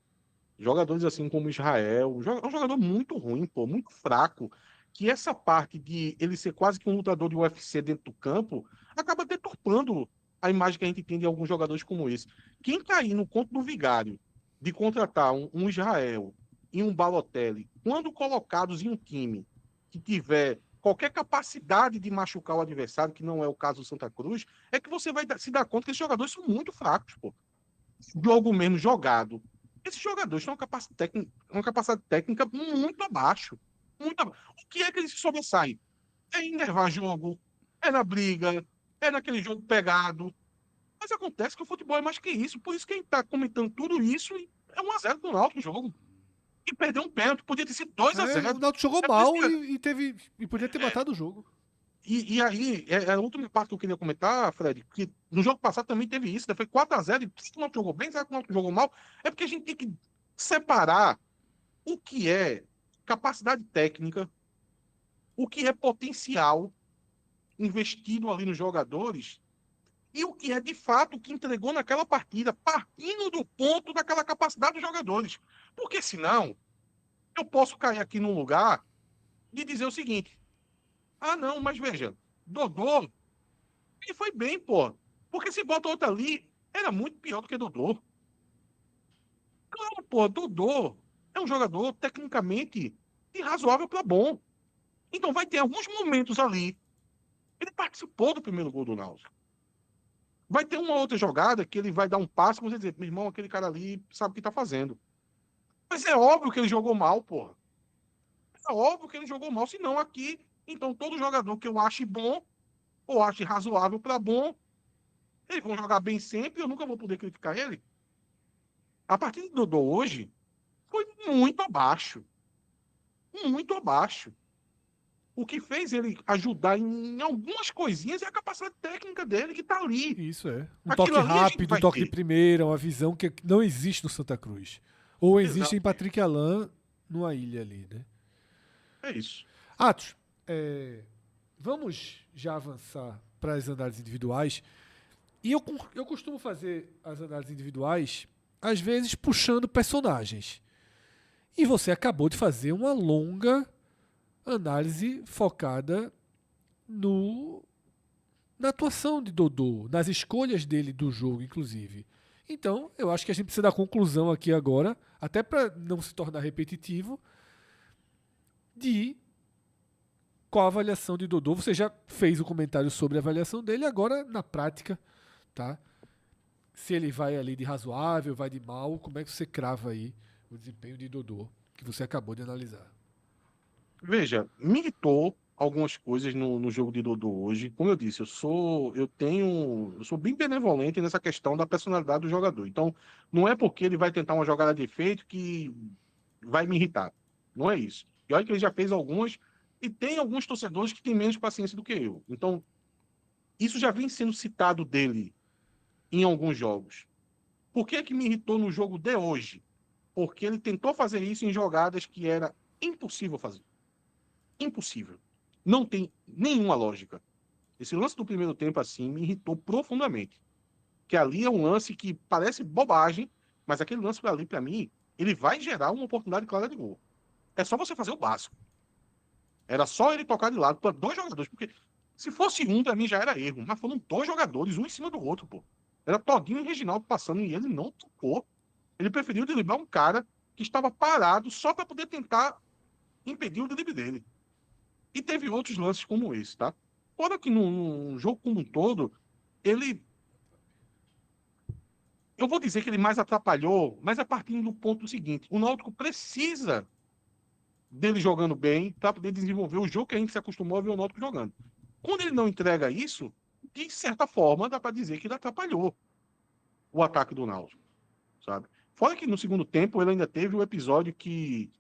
Jogadores assim como Israel, é um jogador muito ruim, pô, muito fraco, que essa parte de ele ser quase que um lutador de UFC dentro do campo acaba deturpando a imagem que a gente tem de alguns jogadores como esse. Quem cair no conto do Vigário de contratar um Israel e um Balotelli, quando colocados em um time que tiver qualquer capacidade de machucar o adversário, que não é o caso do Santa Cruz, é que você vai se dar conta que esses jogadores são muito fracos, pô. Jogo mesmo jogado. Esses jogadores têm uma capacidade técnica muito abaixo. Muito abaixo. O que é que eles se sobressaem? É enervar jogo, é na briga, é naquele jogo pegado. Mas acontece que o futebol é mais que isso. Por isso que a gente está comentando tudo isso é 1-0 pro Náutico no jogo. E perdeu um pênalti, podia ter sido 2-0. O Náutico jogou mal e podia ter matado o jogo. E aí, a última parte que eu queria comentar, Fred, que no jogo passado também teve isso, né? Foi 4-0, e se o Náutico jogou bem, será que o Náutico jogou mal? É porque a gente tem que separar o que é capacidade técnica, o que é potencial investido ali nos jogadores e o que é, de fato, o que entregou naquela partida, partindo do ponto daquela capacidade dos jogadores. Porque senão, eu posso cair aqui num lugar de dizer o seguinte: ah, não, mas veja, Dodô, ele foi bem, pô. Porque se bota outro ali, era muito pior do que Dodô. Claro, pô, Dodô é um jogador tecnicamente de razoável para bom. Então vai ter alguns momentos ali. Ele participou do primeiro gol do Náutico. Vai ter uma outra jogada que ele vai dar um passo e você dizer: meu irmão, aquele cara ali sabe o que tá fazendo. Mas é óbvio que ele jogou mal, pô. É óbvio que ele jogou mal, senão aqui, então todo jogador que eu ache bom, ou ache razoável para bom, eles vão jogar bem sempre, eu nunca vou poder criticar ele. A partida do Dodô hoje foi muito abaixo. Muito abaixo. O que fez ele ajudar em algumas coisinhas é a capacidade técnica dele, que tá ali. Isso é. Um Aquilo toque ali a gente rápido, um vai toque de ter. primeira, uma visão que não existe no Santa Cruz. Ou existe em Exato. Patrick Alain, numa ilha ali, né? É isso. Atos, vamos já avançar para as análises individuais. E eu costumo fazer as análises individuais, às vezes puxando personagens. E você acabou de fazer uma longa análise focada no na atuação de Dodô, nas escolhas dele do jogo, inclusive. Então, eu acho que a gente precisa da conclusão aqui agora, até para não se tornar repetitivo, de qual a avaliação de Dodô. Você já fez o comentário sobre a avaliação dele, agora na prática, tá? Se ele vai ali de razoável, vai de mal, como é que você crava aí o desempenho de Dodô, que você acabou de analisar? Veja, me irritou algumas coisas no jogo de Dodô hoje. Como eu disse, eu sou bem benevolente nessa questão da personalidade do jogador. Então, não é porque ele vai tentar uma jogada de efeito que vai me irritar. Não é isso. E olha que ele já fez algumas, e tem alguns torcedores que têm menos paciência do que eu. Então, isso já vem sendo citado dele em alguns jogos. Por que é que me irritou no jogo de hoje? Porque ele tentou fazer isso em jogadas que era impossível fazer. Impossível. Não tem nenhuma lógica. Esse lance do primeiro tempo, assim, me irritou profundamente. Que ali é um lance que parece bobagem, mas aquele lance ali, para mim, ele vai gerar uma oportunidade clara de gol. É só você fazer o básico. Era só ele tocar de lado para dois jogadores, porque se fosse um, para mim já era erro, mas foram dois jogadores, um em cima do outro, pô. Era Todinho e Reginaldo passando e ele não tocou. Ele preferiu driblar um cara que estava parado só para poder tentar impedir o drible dele. E teve outros lances como esse, tá? Fora que no jogo como um todo, ele. Eu vou dizer que ele mais atrapalhou, mas a partir do ponto seguinte: o Náutico precisa dele jogando bem para poder desenvolver o jogo que a gente se acostumou a ver o Náutico jogando. Quando ele não entrega isso, de certa forma, dá para dizer que ele atrapalhou o ataque do Náutico, sabe? Fora que no segundo tempo ele ainda teve o episódio que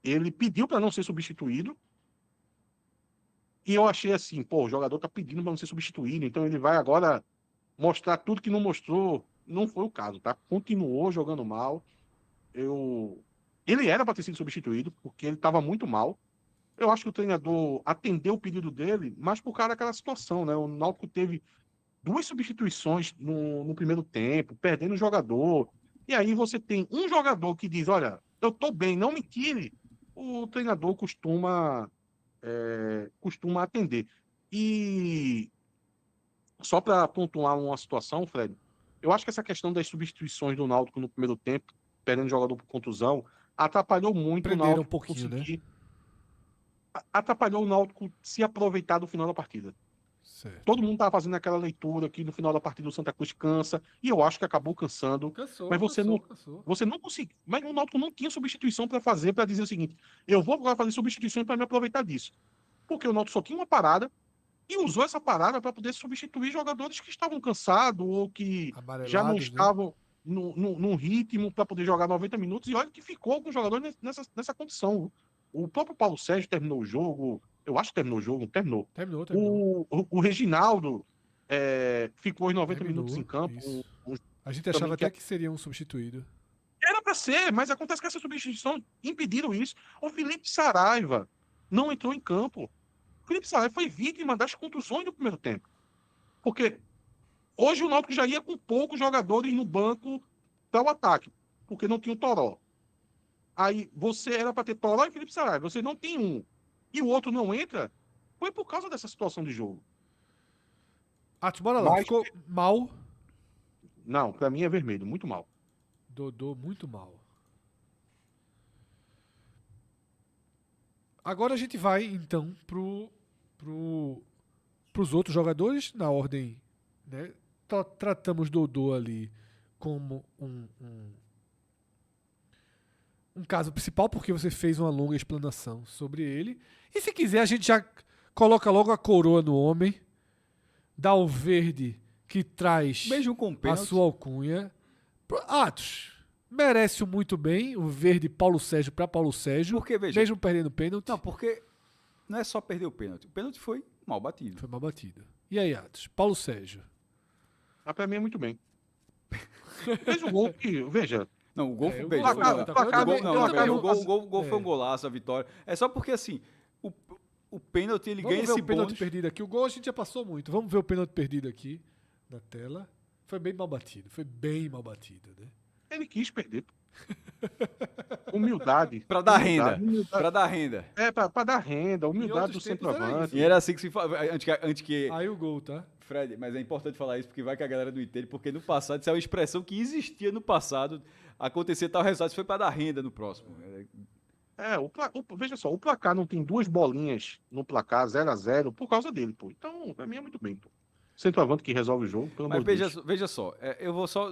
ele pediu para não ser substituído. E eu achei assim, pô, o jogador tá pedindo para não ser substituído, então ele vai agora mostrar tudo que não mostrou. Não foi o caso, tá? Continuou jogando mal. Ele era para ter sido substituído, porque ele estava muito mal. Eu acho que o treinador atendeu o pedido dele, mas por causa daquela situação, né? O Náutico teve duas substituições no primeiro tempo, perdendo o jogador. E aí você tem um jogador que diz, olha, eu tô bem, não me tire. O treinador costuma atender. E só para pontuar uma situação, Fred, eu acho que essa questão das substituições do Náutico no primeiro tempo, perdendo jogador por contusão, atrapalhou muito o Prenderam um Náutico pouquinho, né? conseguir. Atrapalhou o Náutico se aproveitar do final da partida. Certo. Todo mundo estava fazendo aquela leitura que no final da partida o Santa Cruz cansa, e eu acho que acabou cansando. Cansou, Mas cansou, cansou. você não conseguiu. Mas o Náutico não tinha substituição para fazer, para dizer o seguinte: eu vou agora fazer substituições para me aproveitar disso. Porque o Náutico só tinha uma parada e usou essa parada para poder substituir jogadores que estavam cansados ou que já não Amarelados, né? estavam no ritmo para poder jogar 90 minutos. E olha que ficou com o jogador nessa condição. O próprio Paulo Sérgio terminou o jogo, eu acho que terminou o jogo, terminou. Terminou, terminou. O Reginaldo ficou os 90 minutos em Terminou, campo. isso. A gente Também achava que até que seria um substituído. era para ser, mas acontece que essa substituição impediram isso. O Felipe Saraiva não entrou em campo. O Felipe Saraiva foi vítima das contusões do primeiro tempo. Porque hoje o Náutico já ia com poucos jogadores no banco para o ataque, porque não tinha o Toró. Aí você era para ter Toró e Felipe Saraiva, você não tem um. E o outro não entra, foi por causa dessa situação de jogo. Atos, bora lá. Mas, Ficou mal. não, para mim é vermelho, muito mal. Dodô muito mal. Agora a gente vai, então, pros outros jogadores, na ordem, né? Tratamos Dodô ali como um caso principal, porque você fez uma longa explanação sobre ele. E se quiser, a gente já coloca logo a coroa no homem, dá o verde que traz Mesmo com o a pênalti. sua alcunha. Atos, merece muito bem o verde Paulo Sérgio para Paulo Sérgio, Porque, veja. mesmo perdendo o pênalti. Não, porque não é só perder o pênalti. O pênalti foi mal batido. Foi mal batido. E aí, Atos? Paulo Sérgio. Ah, pra mim é muito bem. Fez o gol que, veja, Não, o gol É, foi o veja, gol- foi- placar- não, placar- o gol- eu não, também- veja, eu- o gol é. foi um golaço, a vitória. É só porque assim, o pênalti ele Vamos ganha ver esse o pênalti bônus. perdido aqui. O gol a gente já passou muito. Vamos ver o pênalti perdido aqui na tela. Foi bem mal batido. Foi bem mal batido, né? ele quis perder. Humildade. Pra dar renda. Humildade. Pra dar renda. É, pra dar renda, humildade do outros tempos era centroavante. E era assim que se fala. Antes que. Aí o gol, tá? Fred, mas é importante falar isso porque vai que a galera não entende, porque no passado, isso é uma expressão que existia no passado, acontecer tal resultado, isso foi para dar renda no próximo. Veja só, o placar não tem duas bolinhas no placar 0-0 por causa dele, pô. Então, pra mim é muito bem, pô. Centroavante que resolve o jogo, pelo Mas amor de Deus. veja só,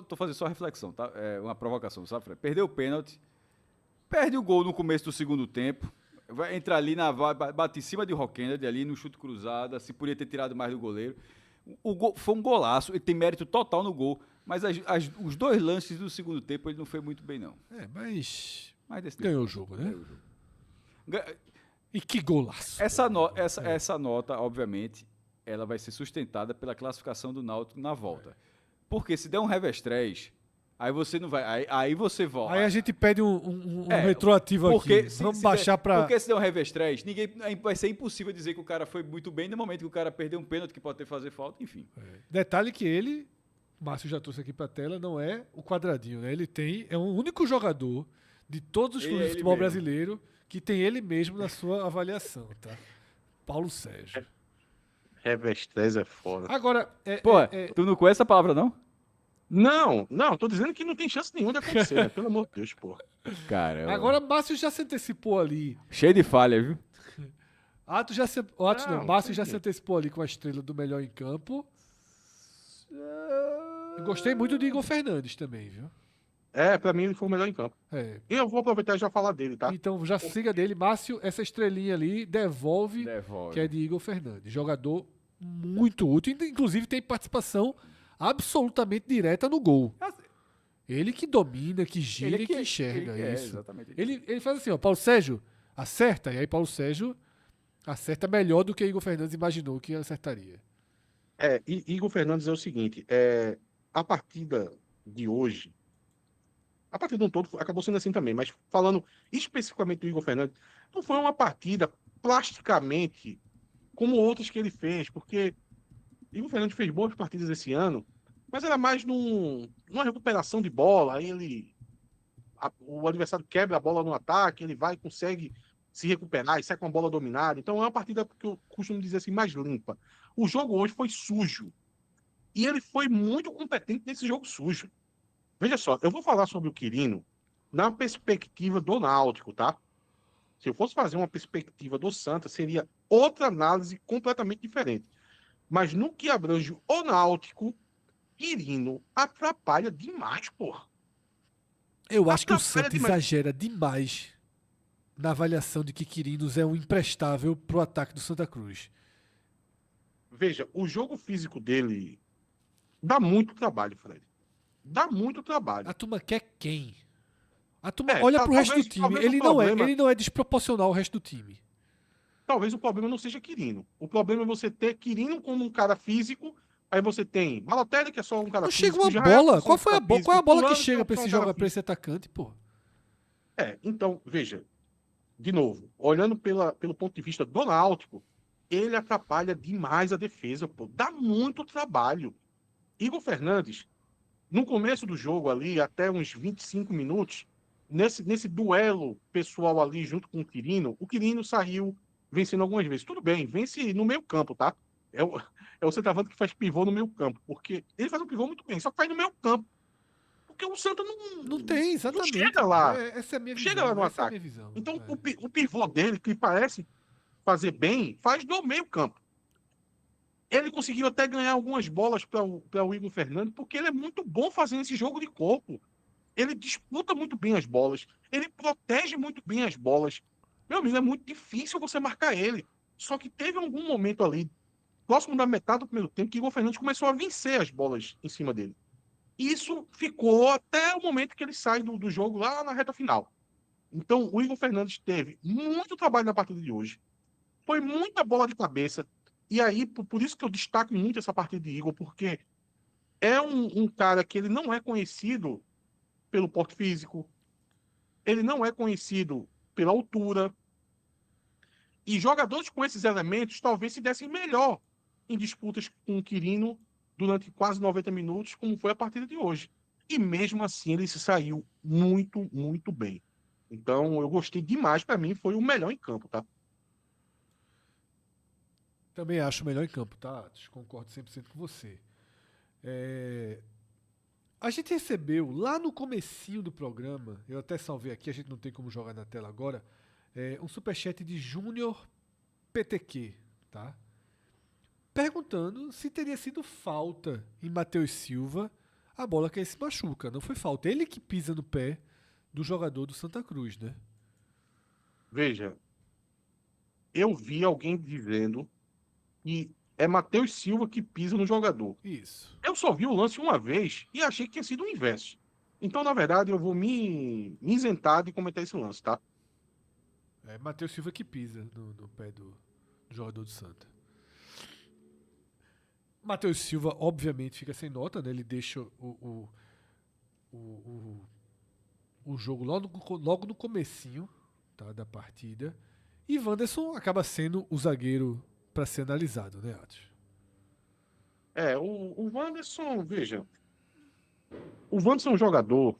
tô fazendo só reflexão, tá? É uma provocação, sabe, Fred? Perdeu o pênalti, perde o gol no começo do segundo tempo, vai entrar ali, bate em cima de Rockender, ali no chute cruzado, se podia ter tirado mais do goleiro. O gol foi um golaço, ele tem mérito total no gol, mas os dois lances do segundo tempo ele não foi muito bem, não. Mas Mas desse ganhou o jogo, né? ganhou o jogo. E que golaço. Essa nota, obviamente, ela vai ser sustentada pela classificação do Náutico na volta. Porque se der um revés 3, aí você não vai. Aí você volta. Aí a gente pede um É, retroativo porque aqui. se- Vamos se baixar der, pra... Porque se der um revés 3, vai ser impossível dizer que o cara foi muito bem no momento que o cara perdeu um pênalti que pode ter fazer falta, enfim. Detalhe que ele, Márcio já trouxe aqui pra tela, não é o quadradinho, né? É o único jogador de todos os clubes de Ele futebol mesmo. brasileiro que tem ele mesmo na sua avaliação, tá? Paulo Sérgio. Revés 3 é foda. Agora, Tu não conhece essa palavra, não? Não, tô dizendo que não tem chance nenhuma de acontecer, né? Pelo amor de Deus, pô. Caramba. agora Márcio já se antecipou ali. Cheio de falha, viu? Márcio já sim. se antecipou ali com a estrela do melhor em campo. Eu gostei muito de Igor Fernandes também, viu? Pra mim ele foi o melhor em campo. É. E eu vou aproveitar e já falar dele, tá? Então já siga dele. Márcio, essa estrelinha ali devolve, Devolve. que é de Igor Fernandes. Jogador muito útil, inclusive tem participação absolutamente direta no gol. Ele que domina, que gira e que enxerga isso. Exatamente. Ele faz assim, ó, Paulo Sérgio, acerta. E aí Paulo Sérgio acerta melhor do que Igor Fernandes imaginou que acertaria. E Igor Fernandes é o seguinte, a partida de hoje, a partida do todo acabou sendo assim também, mas falando especificamente do Igor Fernandes, não foi uma partida plasticamente como outras que ele fez, porque Igor Fernandes fez boas partidas esse ano, mas era mais numa recuperação de bola, aí o adversário quebra a bola no ataque, ele vai e consegue se recuperar e sai com a bola dominada. Então é uma partida que eu costumo dizer assim, mais limpa. O jogo hoje foi sujo. E ele foi muito competente nesse jogo sujo. Veja só, eu vou falar sobre o Quirino na perspectiva do Náutico, tá? Se eu fosse fazer uma perspectiva do Santa, seria outra análise completamente diferente. Mas no que abrange o Náutico, Quirino atrapalha demais, porra. Eu acho que o Atrapalha Santos demais. exagera demais na avaliação de que Quirinos é um imprestável pro ataque do Santa Cruz. Veja, o jogo físico dele dá muito trabalho, Fred. Dá muito trabalho. A turma quer quem? A turma É, olha pro resto talvez- do time. talvez o Ele problema- não é desproporcional ao resto do time. Talvez o problema não seja Quirino. O problema é você ter Quirino como um cara físico, aí você tem Balotelli, que é só um cara Não físico. chega uma Israel, bola. que é só um Qual é a cara bola físico, que Fulano, chega pra que é esse um cara jogo, pra físico. esse atacante, pô? Então, veja, de novo, olhando pelo ponto de vista do Náutico, ele atrapalha demais a defesa, pô. Dá muito trabalho. Igor Fernandes, no começo do jogo ali, até uns 25 minutos, nesse duelo pessoal ali junto com o Quirino saiu vencendo algumas vezes. Tudo bem, vence no meio campo, tá? É o centroavante que faz pivô no meio campo, porque ele faz um pivô muito bem, só que faz no meio campo. Porque o Santa Não tem, exatamente. Não chega lá. Essa é a minha visão. Chega lá no essa é a ataque. minha visão. Então, É. o pivô dele, que parece fazer bem, faz no meio campo. Ele conseguiu até ganhar algumas bolas para o Igor Fernandes, porque ele é muito bom fazendo esse jogo de corpo. Ele disputa muito bem as bolas, ele protege muito bem as bolas. Meu amigo, é muito difícil você marcar ele. Só que teve algum momento ali, próximo da metade do primeiro tempo, que Igor Fernandes começou a vencer as bolas em cima dele. E isso ficou até o momento que ele sai do jogo lá na reta final. Então, o Igor Fernandes teve muito trabalho na partida de hoje. Foi muita bola de cabeça. E aí, por isso que eu destaco muito essa partida de Igor, porque é um cara que ele não é conhecido pelo porte físico, ele não é conhecido pela altura. E jogadores com esses elementos talvez se dessem melhor em disputas com o Quirino durante quase 90 minutos, como foi a partida de hoje. E mesmo assim ele se saiu muito, muito bem. Então eu gostei demais, para mim foi o melhor em campo, tá? Também acho o melhor em campo, tá? Concordo 100% com você. A gente recebeu lá no comecinho do programa, eu até salvei aqui, a gente não tem como jogar na tela agora, um superchat de Júnior PTQ, tá? Perguntando se teria sido falta em Matheus Silva a bola que ele se machuca. Não foi falta. Ele que pisa no pé do jogador do Santa Cruz, né? Veja, eu vi alguém dizendo que é Matheus Silva que pisa no jogador. Isso. Eu só vi o lance uma vez e achei que tinha sido o inverso. Então, na verdade, eu vou me isentar de comentar esse lance, tá? É Matheus Silva que pisa no pé do jogador do Santa. Matheus Silva, obviamente, fica sem nota, né? Ele deixa o jogo logo no comecinho, tá, da partida. E Wanderson acaba sendo o zagueiro para ser analisado, né, Atos? O Wanderson, veja, o Wanderson é um jogador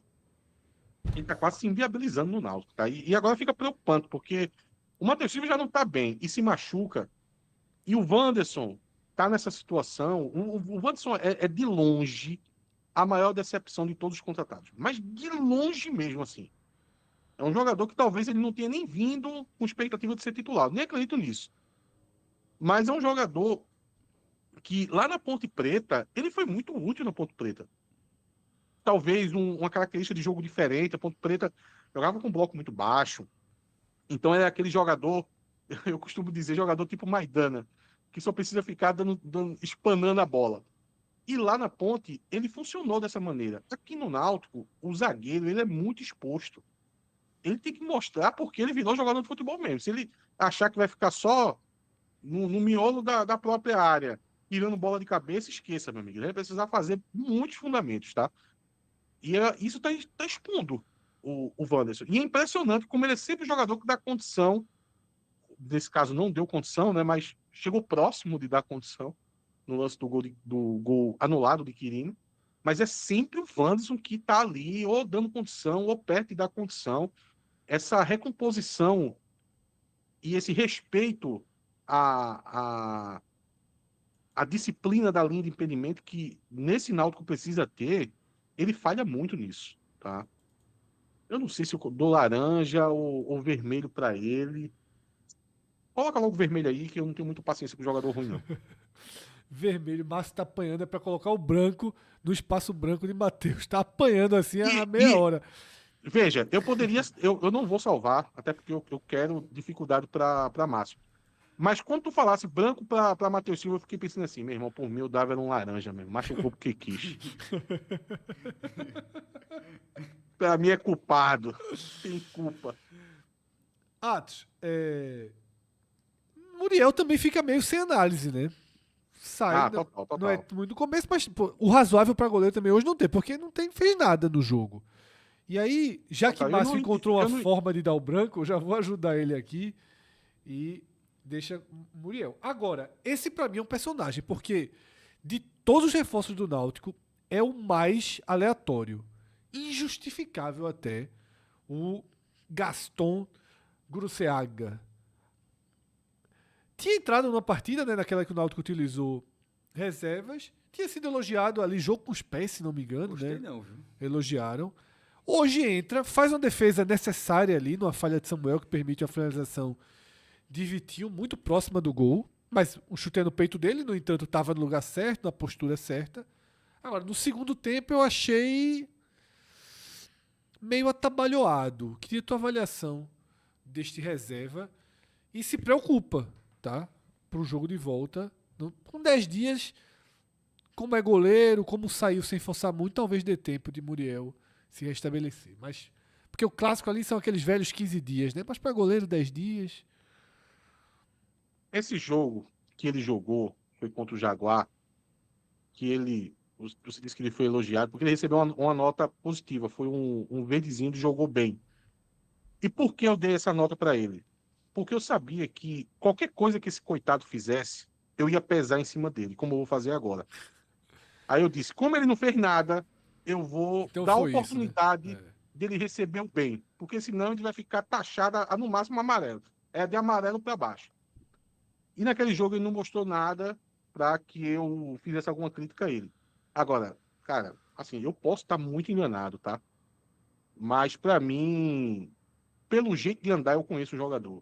que tá quase se inviabilizando no Náutico, tá? E agora fica preocupante, porque o Matheus Silva já não tá bem e se machuca, e o Wanderson tá nessa situação. O Wanderson é de longe a maior decepção de todos os contratados, mas de longe mesmo, assim. É um jogador que talvez ele não tenha nem vindo com expectativa de ser titular, nem acredito nisso. Mas é um jogador que lá na Ponte Preta, ele foi muito útil na Ponte Preta. Talvez uma característica de jogo diferente. A Ponte Preta jogava com um bloco muito baixo. Então é aquele jogador, eu costumo dizer, jogador tipo Maidana, que só precisa ficar espanando a bola. E lá na Ponte, ele funcionou dessa maneira. Aqui no Náutico, o zagueiro ele é muito exposto. Ele tem que mostrar porque ele virou jogador de futebol mesmo. Se ele achar que vai ficar só no miolo da própria área, tirando bola de cabeça, esqueça, meu amigo. Ele vai precisar fazer muitos fundamentos, tá? E isso está expondo o Wanderson. E é impressionante como ele é sempre um jogador que dá condição. Nesse caso, não deu condição, né? Mas chegou próximo de dar condição no lance do gol anulado de Quirino. Mas é sempre o Wanderson que está ali, ou dando condição, ou perto de dar condição. Essa recomposição e esse respeito à disciplina da linha de impedimento que nesse Náutico precisa ter, ele falha muito nisso, tá? Eu não sei se eu dou laranja ou vermelho para ele. Coloca logo vermelho aí, que eu não tenho muita paciência com jogador ruim, não. Vermelho, Márcio tá apanhando, é pra colocar o branco no espaço branco de Matheus. Tá apanhando assim há meia hora. Veja, eu poderia. Eu não vou salvar, até porque eu quero dificuldade para Márcio. Mas quando tu falasse branco para Matheus Silva, eu fiquei pensando assim, meu irmão, por mim eu dava era um laranja mesmo. Machucou porque quis. Pra mim é culpado. Tem culpa. Atos, Muriel também fica meio sem análise, né? Sai, Total. não é muito no começo, mas pô, o razoável para goleiro também hoje não tem, porque não fez nada no jogo. E aí, já que Márcio encontrou uma forma de dar o branco, eu já vou ajudar ele aqui e deixa Muriel. Agora, esse para mim é um personagem, porque de todos os reforços do Náutico, é o mais aleatório. Injustificável até o Gaston Gruceaga. Tinha entrado numa partida, né, naquela que o Náutico utilizou reservas, tinha sido elogiado ali, jogo com os pés, se não me engano. Gostei né? não, viu? Elogiaram. Hoje entra, faz uma defesa necessária ali, numa falha de Samuel, que permite a finalização de Vitinho, muito próxima do gol, mas o chute no peito dele, no entanto, estava no lugar certo, na postura certa. Agora, no segundo tempo, eu achei meio atabalhoado. Queria tua avaliação deste reserva e se preocupa, tá? Pro jogo de volta Com 10 dias, como é goleiro, como saiu sem forçar muito, talvez dê tempo de Muriel se restabelecer. Mas, porque o clássico ali são aqueles velhos 15 dias, né? Mas para goleiro, 10 dias. Esse jogo que ele jogou foi contra o Jaguar, você disse que ele foi elogiado, porque ele recebeu uma nota positiva, foi um verdezinho de jogou bem. E por que eu dei essa nota para ele? Porque eu sabia que qualquer coisa que esse coitado fizesse, eu ia pesar em cima dele, como eu vou fazer agora. Aí eu disse, como ele não fez nada, eu vou Então dar a foi isso, né? oportunidade É. dele receber o bem, porque senão ele vai ficar taxado no máximo amarelo. É de amarelo para baixo. E naquele jogo ele não mostrou nada para que eu fizesse alguma crítica a ele. Agora, cara, assim, eu posso estar muito enganado, tá? Mas para mim, pelo jeito de andar, eu conheço o jogador.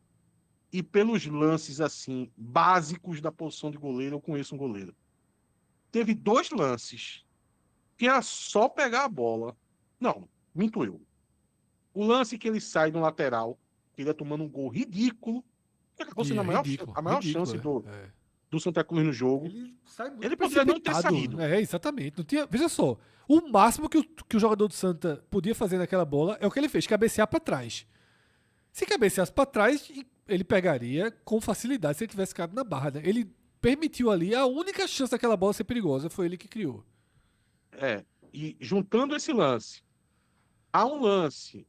E pelos lances, assim, básicos da posição de goleiro, eu conheço um goleiro. Teve 2 lances que era só pegar a bola. Não, minto eu. O lance que ele sai no lateral, que ele ia tomando um gol ridículo, que acabou E sendo é a maior ridículo, chance é. do Santa Cruz no jogo. Ele sai muito Ele poderia não ter precipitado. saído. É, exatamente. Não tinha, veja só, o máximo que o jogador do Santa podia fazer naquela bola é o que ele fez, cabecear para trás. Se cabeceasse para trás, ele pegaria com facilidade se ele tivesse ficado na barra, né? Ele permitiu ali a única chance daquela bola ser perigosa, foi ele que criou. E juntando esse lance, há um lance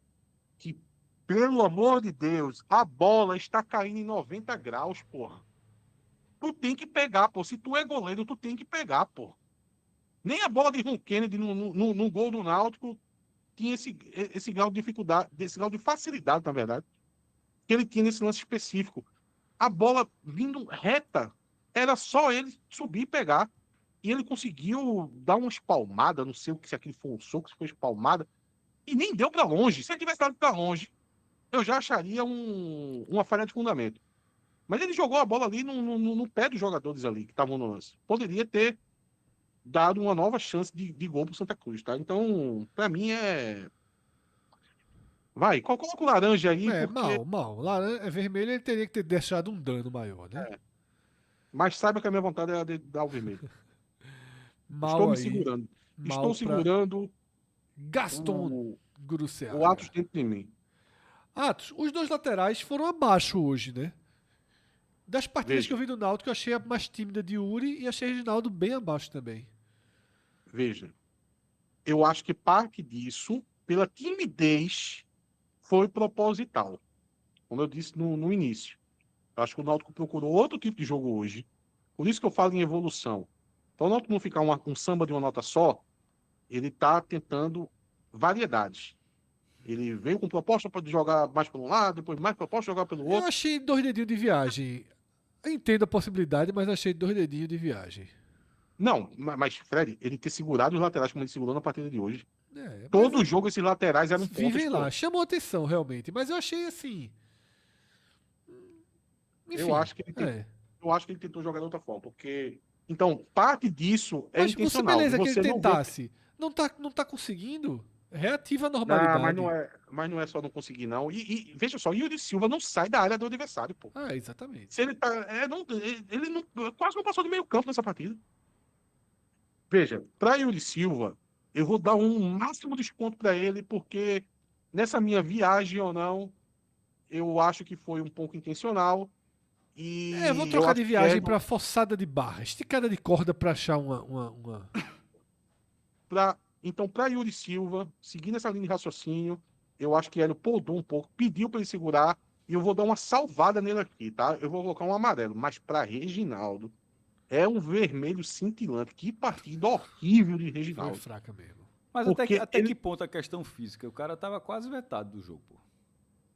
que, pelo amor de Deus, a bola está caindo em 90 graus, porra. Tu tem que pegar, pô. Se tu é goleiro, tu tem que pegar, pô. Nem a bola de Ron Kennedy no gol do Náutico tinha esse grau de dificuldade, esse grau de facilidade, na verdade, que ele tinha nesse lance específico. A bola vindo reta, era só ele subir e pegar. E ele conseguiu dar uma espalmada, não sei se aquilo foi um soco, se foi espalmada, e nem deu para longe. Se ele tivesse dado para longe, eu já acharia uma falha de fundamento. Mas ele jogou a bola ali no pé dos jogadores ali que estavam no lance. Poderia ter dado uma nova chance de gol para o Santa Cruz, tá? Então, para mim Vai, coloca o laranja aí, É, porque. mal. Laranja, é vermelho, ele teria que ter deixado um dano maior, né? Mas saiba que a minha vontade é a de dar o vermelho. Estou Mal me aí. segurando. Mal Estou pra segurando Gaston o Atos Guruseaga. dentro de mim. Atos, os dois laterais foram abaixo hoje, né? Das partidas Veja. que eu vi do Náutico, eu achei a mais tímida de Uri e achei Reginaldo bem abaixo também. Veja, eu acho que parte disso, pela timidez, foi proposital. Como eu disse no início. Eu acho que o Náutico procurou outro tipo de jogo hoje. Por isso que eu falo em evolução. Então o Náutico não ficar um samba de uma nota só, ele está tentando variedades. Ele veio com proposta para jogar mais por um lado, depois mais proposta de jogar pelo Eu outro. achei 2 dedinhos de viagem. Eu entendo a possibilidade, mas achei 2 dedinhos de viagem. Não, mas Fred, ele ter segurado os laterais como ele segurou na partida de hoje. É, Todo jogo esses laterais eram pontos. vivem lá. Pô. Chamou atenção, realmente. Mas eu achei assim. Enfim, Eu acho que ele tentou jogar de outra forma, porque então parte disso é Mas você, intencional. beleza que Você ele não vê. tentasse. Não tá conseguindo. Reativa a Não, normalidade. mas não é só não conseguir, não. E veja só, Yuri Silva não sai da área do adversário, pô. Ah, exatamente. Se ele tá. Ele não, quase não passou de meio campo nessa partida. Veja, para Yuri Silva, eu vou dar um máximo desconto para ele, porque nessa minha viagem ou não, eu acho que foi um pouco intencional. Eu vou E eu trocar de acho que viagem pra forçada de barra. Esticada de corda pra achar uma... Então, para Yuri Silva, seguindo essa linha de raciocínio, eu acho que ele podou um pouco, pediu para ele segurar, e eu vou dar uma salvada nele aqui, tá? Eu vou colocar um amarelo, mas para Reginaldo, é um vermelho cintilante. Que partida horrível de Foi Reginaldo. fraca mesmo. Mas Porque até ele- que ponto a questão física? O cara tava quase vetado do jogo, pô.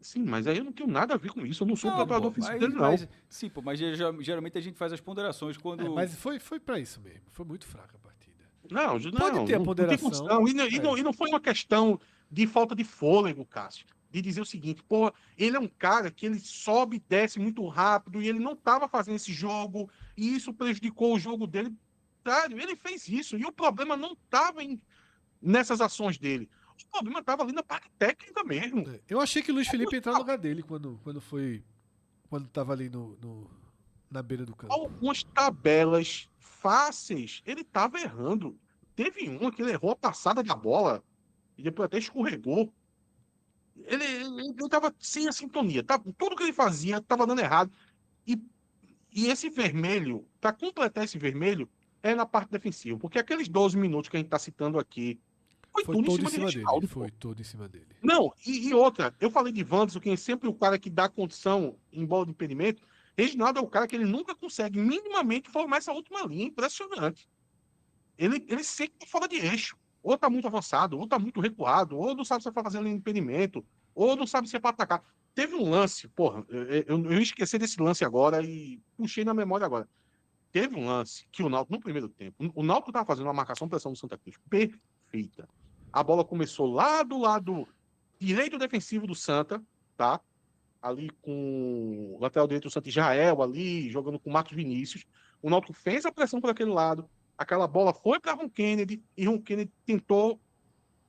Sim, mas aí eu não tenho nada a ver com isso. Eu não sou o preparador pô, físico mas- dele, não. sim, pô, mas geralmente a gente faz as ponderações quando. Mas foi pra isso mesmo. Foi muito fraca a partida. Não, Pode ter a não tem ponderação. condição. E não foi uma questão de falta de fôlego, Cássio. De dizer o seguinte, pô, ele é um cara que ele sobe e desce muito rápido e ele não estava fazendo esse jogo e isso prejudicou o jogo dele. Sério, ele fez isso e o problema não estava nessas ações dele. O problema estava ali na parte técnica mesmo. Eu achei que o Luiz Felipe ia entrar no lugar dele quando tava ali na beira do campo. Algumas tabelas fáceis, ele tava errando. Teve uma que ele errou a passada da bola e depois até escorregou. Ele tava sem a sintonia. Tudo que ele fazia tava dando errado. E, e esse vermelho, para completar esse vermelho, é na parte defensiva. Porque aqueles 12 minutos que a gente tá citando aqui, foi Foi tudo todo em em cima de cima dele. Reginaldo, pô. Foi todo em cima dele. Não, e outra, eu falei de Wanderson, que é sempre o cara que dá condição em bola de impedimento. Reginaldo é o cara que ele nunca consegue minimamente formar essa última linha. Impressionante. Ele sempre tá fora de eixo. Ou tá muito avançado, ou tá muito recuado, ou não sabe se vai fazer linha de impedimento, ou não sabe se é para atacar. Teve um lance, porra, eu esqueci desse lance agora e puxei na memória agora. Teve um lance que o Náutico, no primeiro tempo, o Náutico estava fazendo uma marcação-pressão do Santa Cruz perfeita. A bola começou lá do lado direito defensivo do Santa, tá? Ali com o lateral direito do Santa Israel, ali, jogando com o Marcos Vinícius. O Náutico fez a pressão por aquele lado, aquela bola foi para Ron Kennedy, e Ron Kennedy tentou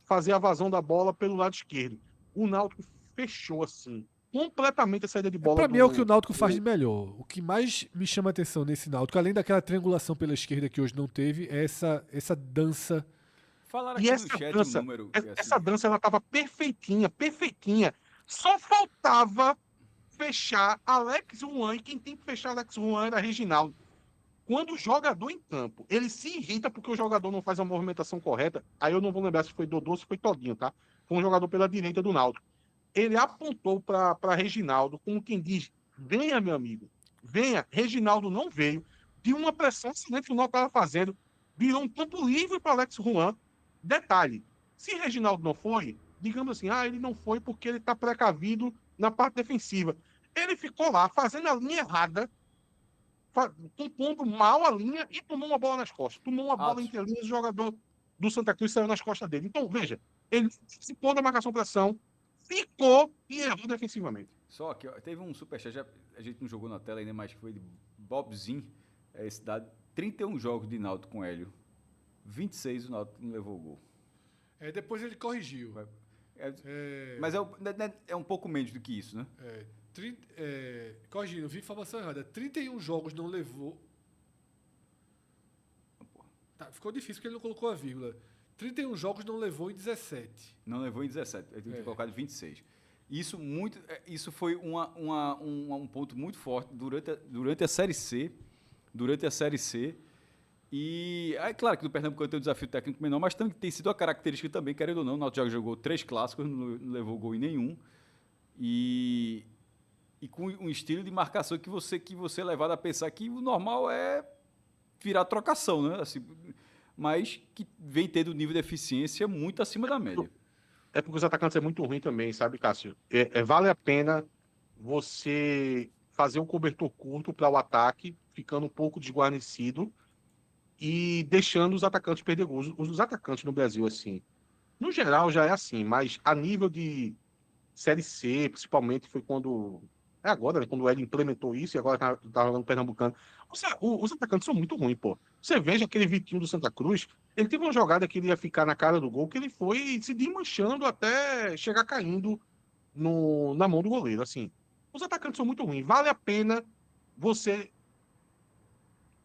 fazer a vazão da bola pelo lado esquerdo. O Náutico fechou, assim, completamente a saída de bola. Pra mim é o que o Náutico faz de melhor. O que mais me chama a atenção nesse Náutico, além daquela triangulação pela esquerda que hoje não teve, é essa dança. Falaram E aqui essa no chat dança, um número. que é assim, essa dança, ela tava perfeitinha, perfeitinha. Só faltava fechar Alex Juan, e quem tem que fechar Alex Juan era Reginaldo. Quando o jogador em campo, ele se irrita porque o jogador não faz a movimentação correta, aí eu não vou lembrar se foi Dodô ou se foi Todinho, tá? Foi um jogador pela direita do Náutico. Ele apontou para Reginaldo como quem diz, venha, meu amigo, venha. Reginaldo não veio, de uma pressão excelente que o Náutico estava fazendo, virou um campo livre para Alex Juan. Detalhe, se Reginaldo não foi, digamos assim, ele não foi porque ele está precavido na parte defensiva. Ele ficou lá fazendo a linha errada, compondo mal a linha e tomou uma bola nas costas. Tomou uma bola entre linhas, o jogador do Santa Cruz saiu nas costas dele. Então, veja, ele se pôs na marcação-pressão, ficou e errou defensivamente. Só que teve um superchat, a gente não jogou na tela ainda, mas foi de Bobzinho, esse dado, 31 jogos de Náutico com Hélio, 26 o Náutico não levou o gol. Depois ele corrigiu. Mas é um pouco menos do que isso, né? Corrigindo, vi informação errada. 31 jogos não levou. Ficou difícil porque ele não colocou a vírgula. 31 jogos não levou em 17. Não levou em 17, ele tinha colocado 26. Isso foi um ponto muito forte durante a Série C. E é claro que no Pernambuco tem um desafio técnico menor, mas tem sido a característica também, querendo ou não. O Náutico já jogou 3 clássicos, não levou gol em nenhum. E com um estilo de marcação que você é levado a pensar que o normal é virar trocação, né? Assim, mas que vem tendo nível de eficiência muito acima da média. É porque os atacantes é muito ruim também, sabe, Cássio? Vale a pena você fazer um cobertor curto para o ataque, ficando um pouco desguarnecido e deixando os atacantes perder gols. Os atacantes no Brasil, assim, no geral já é assim, mas a nível de Série C, principalmente, foi quando... agora, né, quando o Hélio implementou isso e agora tá jogando Pernambucano. Os atacantes são muito ruins, pô. Você veja aquele Vitinho do Santa Cruz, ele teve uma jogada que ele ia ficar na cara do gol, que ele foi se desmanchando até chegar caindo na mão do goleiro, assim. Os atacantes são muito ruins. Vale a pena você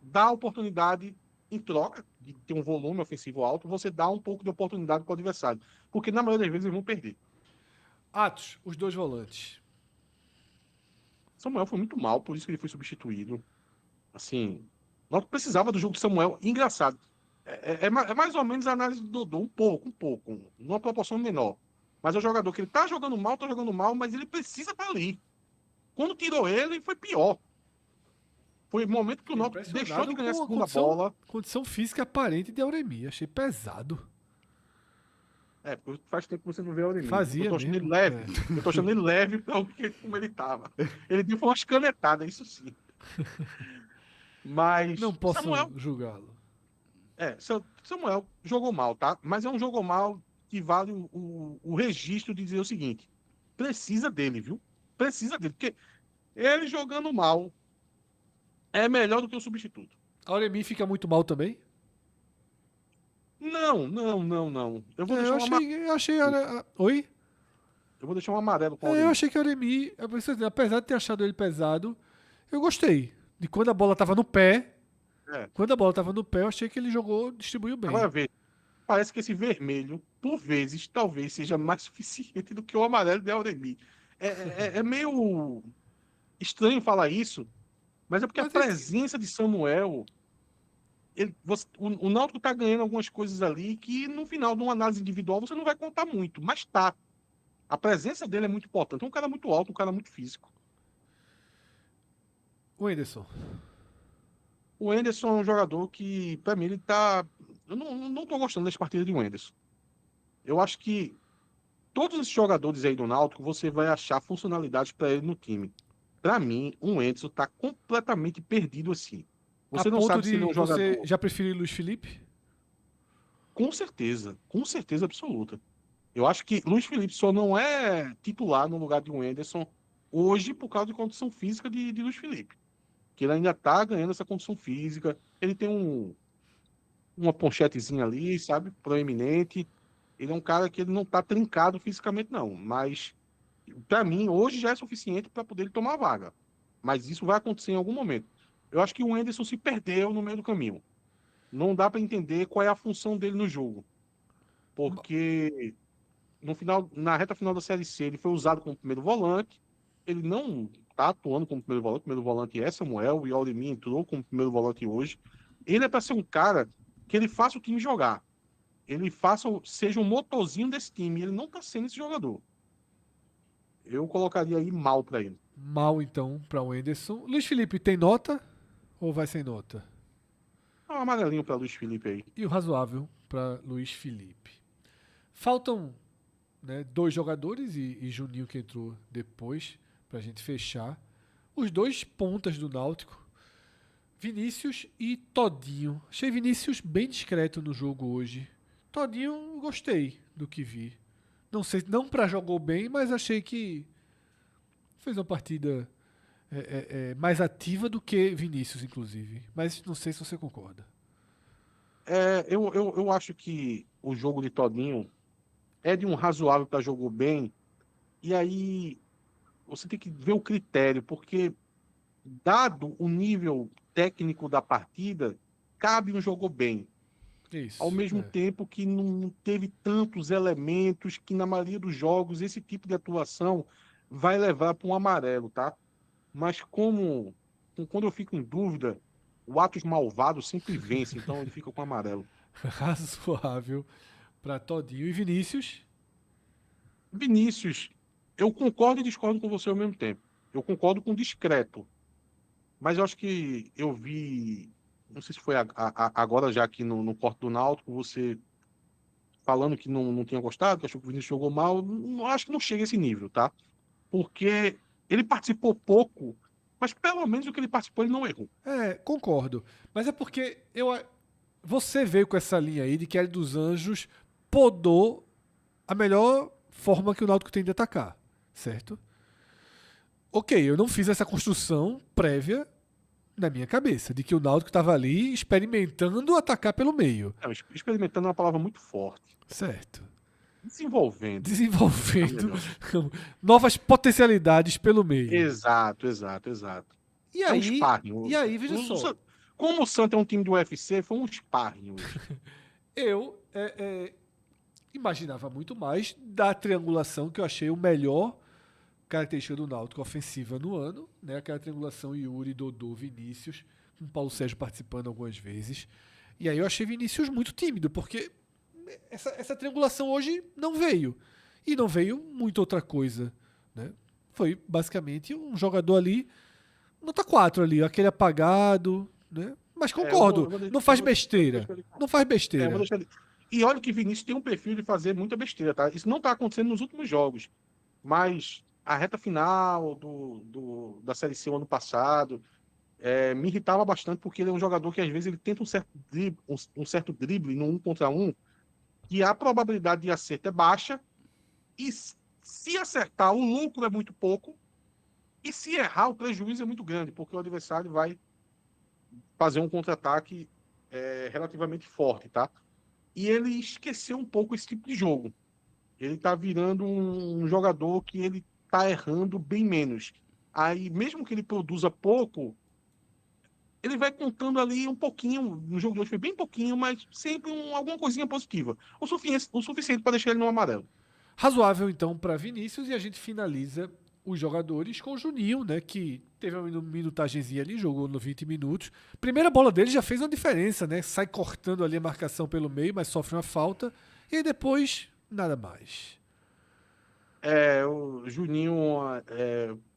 dar a oportunidade em troca de ter um volume ofensivo alto, você dá um pouco de oportunidade para o adversário. Porque na maioria das vezes eles vão perder. Atos, os 2 volantes. Samuel foi muito mal, por isso que ele foi substituído. Assim, nós precisava do jogo de Samuel. Engraçado. É mais ou menos a análise do Dodô, um pouco, numa proporção menor. Mas é um jogador que ele tá jogando mal, mas ele precisa estar ali. Quando tirou ele, foi pior. Foi o momento que o Náutico deixou de ganhar a segunda bola. Condição física aparente de Auremi. Achei pesado. Porque faz tempo que você não vê o Auremi. Fazia eu tô achando mesmo, ele leve. Eu tô achando ele leve para como ele tava. Ele deu umas canetadas, isso sim. Mas não posso julgá-lo. Samuel jogou mal, tá? Mas é um jogo mal que vale o registro de dizer o seguinte: precisa dele, viu? Precisa dele, porque ele jogando mal é melhor do que o substituto. Auremi fica muito mal também? Não. Eu vou deixar eu achei. Oi? Eu vou deixar um amarelo com o Auremi. Eu achei que o Auremi, apesar de ter achado ele pesado, eu gostei De quando a bola tava no pé. É. Quando a bola tava no pé, eu achei que ele distribuiu bem. Agora vê, parece que esse vermelho, por vezes, talvez seja mais suficiente do que o amarelo de Auremi. É meio estranho falar isso, mas é porque a Mas ele, presença de Samuel, o Náutico tá ganhando algumas coisas ali que no final de uma análise individual você não vai contar muito, mas tá. A presença dele é muito importante. É um cara muito alto, um cara muito físico. o Anderson. O Enderson é um jogador que, pra mim, ele tá. Eu não tô gostando das partidas de Enderson. Eu acho que todos esses jogadores aí do Náutico, você vai achar funcionalidades para ele no time. Para mim, o Enderson tá completamente perdido assim. A Você não ponto sabe se ele é de um você jogador. já preferir Luiz Felipe? Com certeza absoluta. Eu acho que Luiz Felipe só não é titular no lugar de um Enderson hoje por causa de condição física de Luiz Felipe. Que ele ainda tá ganhando essa condição física. Ele tem uma ponchetezinha ali, sabe? Proeminente. Ele é um cara que ele não tá trincado fisicamente, não. Mas, para mim, hoje já é suficiente para poder ele tomar a vaga. Mas isso vai acontecer em algum momento. Eu acho que o Enderson se perdeu no meio do caminho. Não dá para entender qual é a função dele no jogo. Porque no final, na reta final da Série C, ele foi usado como primeiro volante. Ele não está atuando como primeiro volante. O primeiro volante é Samuel. E o Auremi entrou como primeiro volante hoje. Ele é para ser um cara que ele faça o time jogar. Ele faça, seja um motorzinho desse time. Ele não está sendo esse jogador. Eu colocaria aí mal para ele. Mal, então, para o Anderson. Luiz Felipe tem nota ou vai sem nota? Um amarelinho para Luiz Felipe aí. E o razoável para Luiz Felipe. Faltam, né, 2 jogadores e Juninho que entrou depois para a gente fechar. Os 2 pontas do Náutico, Vinícius e Todinho. Achei Vinícius bem discreto no jogo hoje. Todinho, gostei do que vi. Não sei, não para jogou bem, mas achei que fez uma partida mais ativa do que Vinícius, inclusive. Mas não sei se você concorda. Eu acho que o jogo de Todinho é de um razoável para jogou bem. E aí você tem que ver o critério, porque dado o nível técnico da partida, cabe um jogou bem. Ao Isso. mesmo tempo que não teve tantos elementos que na maioria dos jogos esse tipo de atuação vai levar para um amarelo, tá? Mas quando eu fico em dúvida, o Atos malvado sempre vence, então ele fica com amarelo. Razoável para Todinho e Vinícius. Vinícius, eu concordo e discordo com você ao mesmo tempo. Eu concordo com discreto, mas eu acho que eu vi, não sei se foi agora já aqui no Porto do Náutico, você falando que não tinha gostado, que achou que o Vinícius jogou mal, não acho que não chega a esse nível, tá? Porque ele participou pouco, mas pelo menos o que ele participou ele não errou. Concordo. Mas é porque você veio com essa linha aí de que Hélio dos Anjos podou a melhor forma que o Náutico tem de atacar, certo? Ok, eu não fiz essa construção prévia na minha cabeça, de que o Náutico estava ali experimentando atacar pelo meio. Não, experimentando é uma palavra muito forte. Certo. Desenvolvendo. É Desenvolvendo melhor. novas potencialidades pelo meio. Exato, exato, exato. E É um aí, sparring. veja só, Como o Santos é um time do UFC, foi um sparring hoje. eu imaginava muito mais da triangulação que eu achei o melhor característica do Náutico ofensiva no ano, né? Aquela triangulação Yuri, Dodô, Vinícius, com o Paulo Sérgio participando algumas vezes. E aí eu achei Vinícius muito tímido, porque essa triangulação hoje não veio. E não veio muita outra coisa, né? Foi basicamente um jogador ali, nota 4 ali, aquele apagado, né? Mas concordo, não faz besteira. Não faz Vou besteira. deixar ele. E olha que Vinícius tem um perfil de fazer muita besteira, tá? Isso não tá acontecendo nos últimos jogos. Mas a reta final da Série C o ano passado me irritava bastante porque ele é um jogador que às vezes ele tenta um certo drible no 1 contra 1 e a probabilidade de acerto é baixa e se acertar o lucro é muito pouco e se errar o prejuízo é muito grande porque o adversário vai fazer um contra-ataque relativamente forte, tá? E ele esqueceu um pouco esse tipo de jogo. Ele tá virando um jogador que ele tá errando bem menos. Aí, mesmo que ele produza pouco, ele vai contando ali um pouquinho, no jogo de hoje foi bem pouquinho, mas sempre alguma coisinha positiva. O suficiente para deixar ele no amarelo. Razoável, então, para Vinícius, e a gente finaliza os jogadores com o Juninho, né, que teve uma minutagenzinha ali, jogou no 20 minutos. Primeira bola dele já fez uma diferença, né? Sai cortando ali a marcação pelo meio, mas sofre uma falta. E aí depois, nada mais. O Juninho,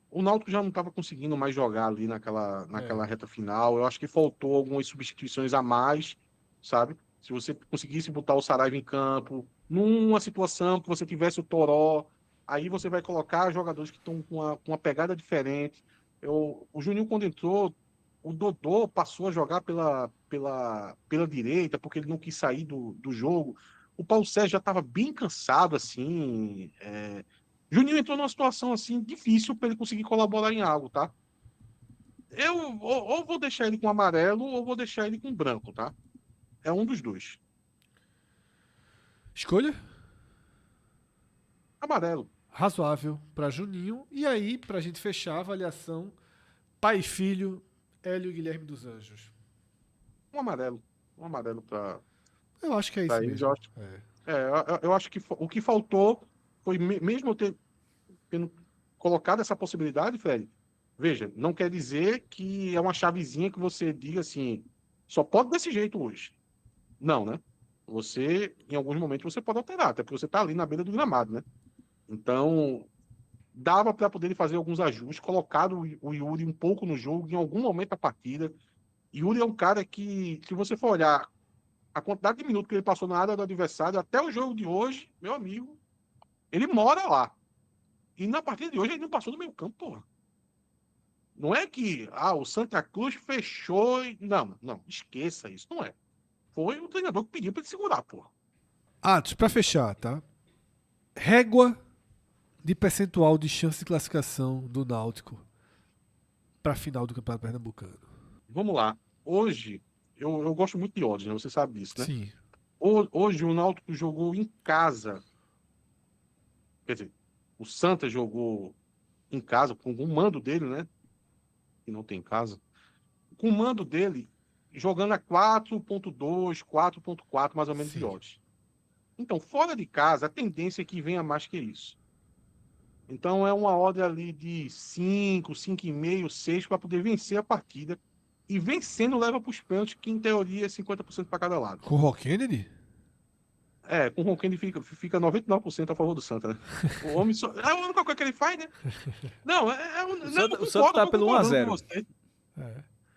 o Náutico já não estava conseguindo mais jogar ali naquela reta final. Eu acho que faltou algumas substituições a mais, sabe? Se você conseguisse botar o Saraiva em campo, numa situação que você tivesse o Toró, aí você vai colocar jogadores que estão com uma pegada diferente. O Juninho, quando entrou, o Dodô passou a jogar pela direita, porque ele não quis sair do jogo. O Paulo Sérgio já estava bem cansado, assim. Juninho entrou numa situação assim difícil para ele conseguir colaborar em algo, tá? Eu ou vou deixar ele com amarelo ou vou deixar ele com branco, tá? É um dos dois. Escolha? Amarelo. Razoável para Juninho. E aí, para a gente fechar a avaliação, pai e filho, Hélio e Guilherme dos Anjos. Um amarelo. Um amarelo para Eu acho que é isso eles. mesmo. Eu acho, eu acho que o que faltou foi, mesmo eu tendo colocado essa possibilidade, Fred, veja, não quer dizer que é uma chavezinha que você diga assim, só pode desse jeito hoje. Não, né? Você, em alguns momentos, você pode alterar, até porque você está ali na beira do gramado, né? Então, dava para poder fazer alguns ajustes, colocar o Yuri um pouco no jogo, em algum momento da partida. Yuri é um cara que, se você for olhar a quantidade de minutos que ele passou na área do adversário, até o jogo de hoje, meu amigo, ele mora lá. E na partida de hoje ele não passou do meio campo, porra. Não é que o Santa Cruz fechou e... Não, esqueça isso, não é. Foi o treinador que pediu para ele segurar, porra. Atos, para fechar, tá? Régua de percentual de chance de classificação do Náutico para a final do Campeonato Pernambucano. Vamos lá. Hoje, eu gosto muito de odds, né? Você sabe disso, né? Sim. Hoje o Náutico jogou em casa. Quer dizer, o Santa jogou em casa, com o mando dele, né? Que não tem em casa. Com o mando dele, jogando a 4.2, 4.4, mais ou menos, de Sim. odds. Então, fora de casa, a tendência é que venha mais que isso. Então, é uma odd ali de 5, 5,5, 6 para poder vencer a partida. E vencendo leva para os pênaltis, que em teoria é 50% para cada lado. Com o Rock Kennedy? Com o Ronquendo fica 99% a favor do Santa, né? O homem só... É a única coisa que ele faz, né? Não, O Santa tá pelo 1-0.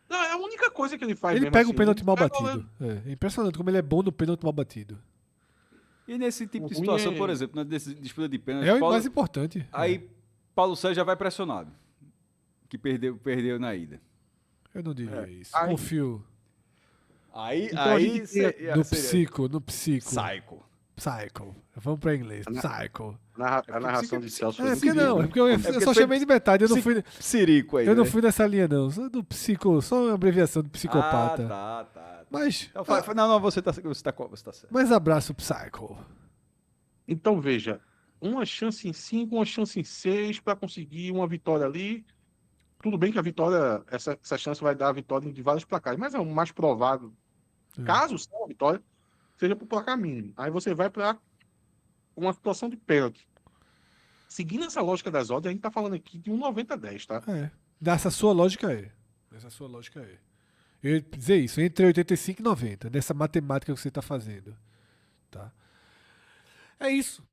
Não, é a única coisa que ele faz Ele mesmo, pega o assim. pênalti mal Ele batido. É impressionante como ele é bom no pênalti mal batido. E nesse tipo O de ruim situação, por exemplo, na disputa de pênalti, É o mais importante. aí Paulo Sérgio já vai pressionado. Que perdeu na ida. Eu não diria isso. Aí- Confio Então, a gente no psico. Psycho. Vamos pra inglês. Psycho. a narração de Celso foi É muito porque não, boa, é né? porque eu porque só foi chamei de metade. Psirico aí, Eu não né? fui nessa linha, não. Só do psico, só uma abreviação do psicopata. Tá. Mas, Então, não, você tá certo. mas abraço, Psycho. Então, veja, uma chance em 5, uma chance em 6 para conseguir uma vitória ali. Tudo bem que a vitória, essa chance vai dar a vitória de vários placares, mas é o mais provável, caso seja uma vitória, seja por placar mínimo. Aí você vai para uma situação de pênalti. Seguindo essa lógica das odds, a gente tá falando aqui de um 90-10, tá? Nessa sua lógica é. Eu ia dizer isso, entre 85 e 90, nessa matemática que você está fazendo. Tá? É isso.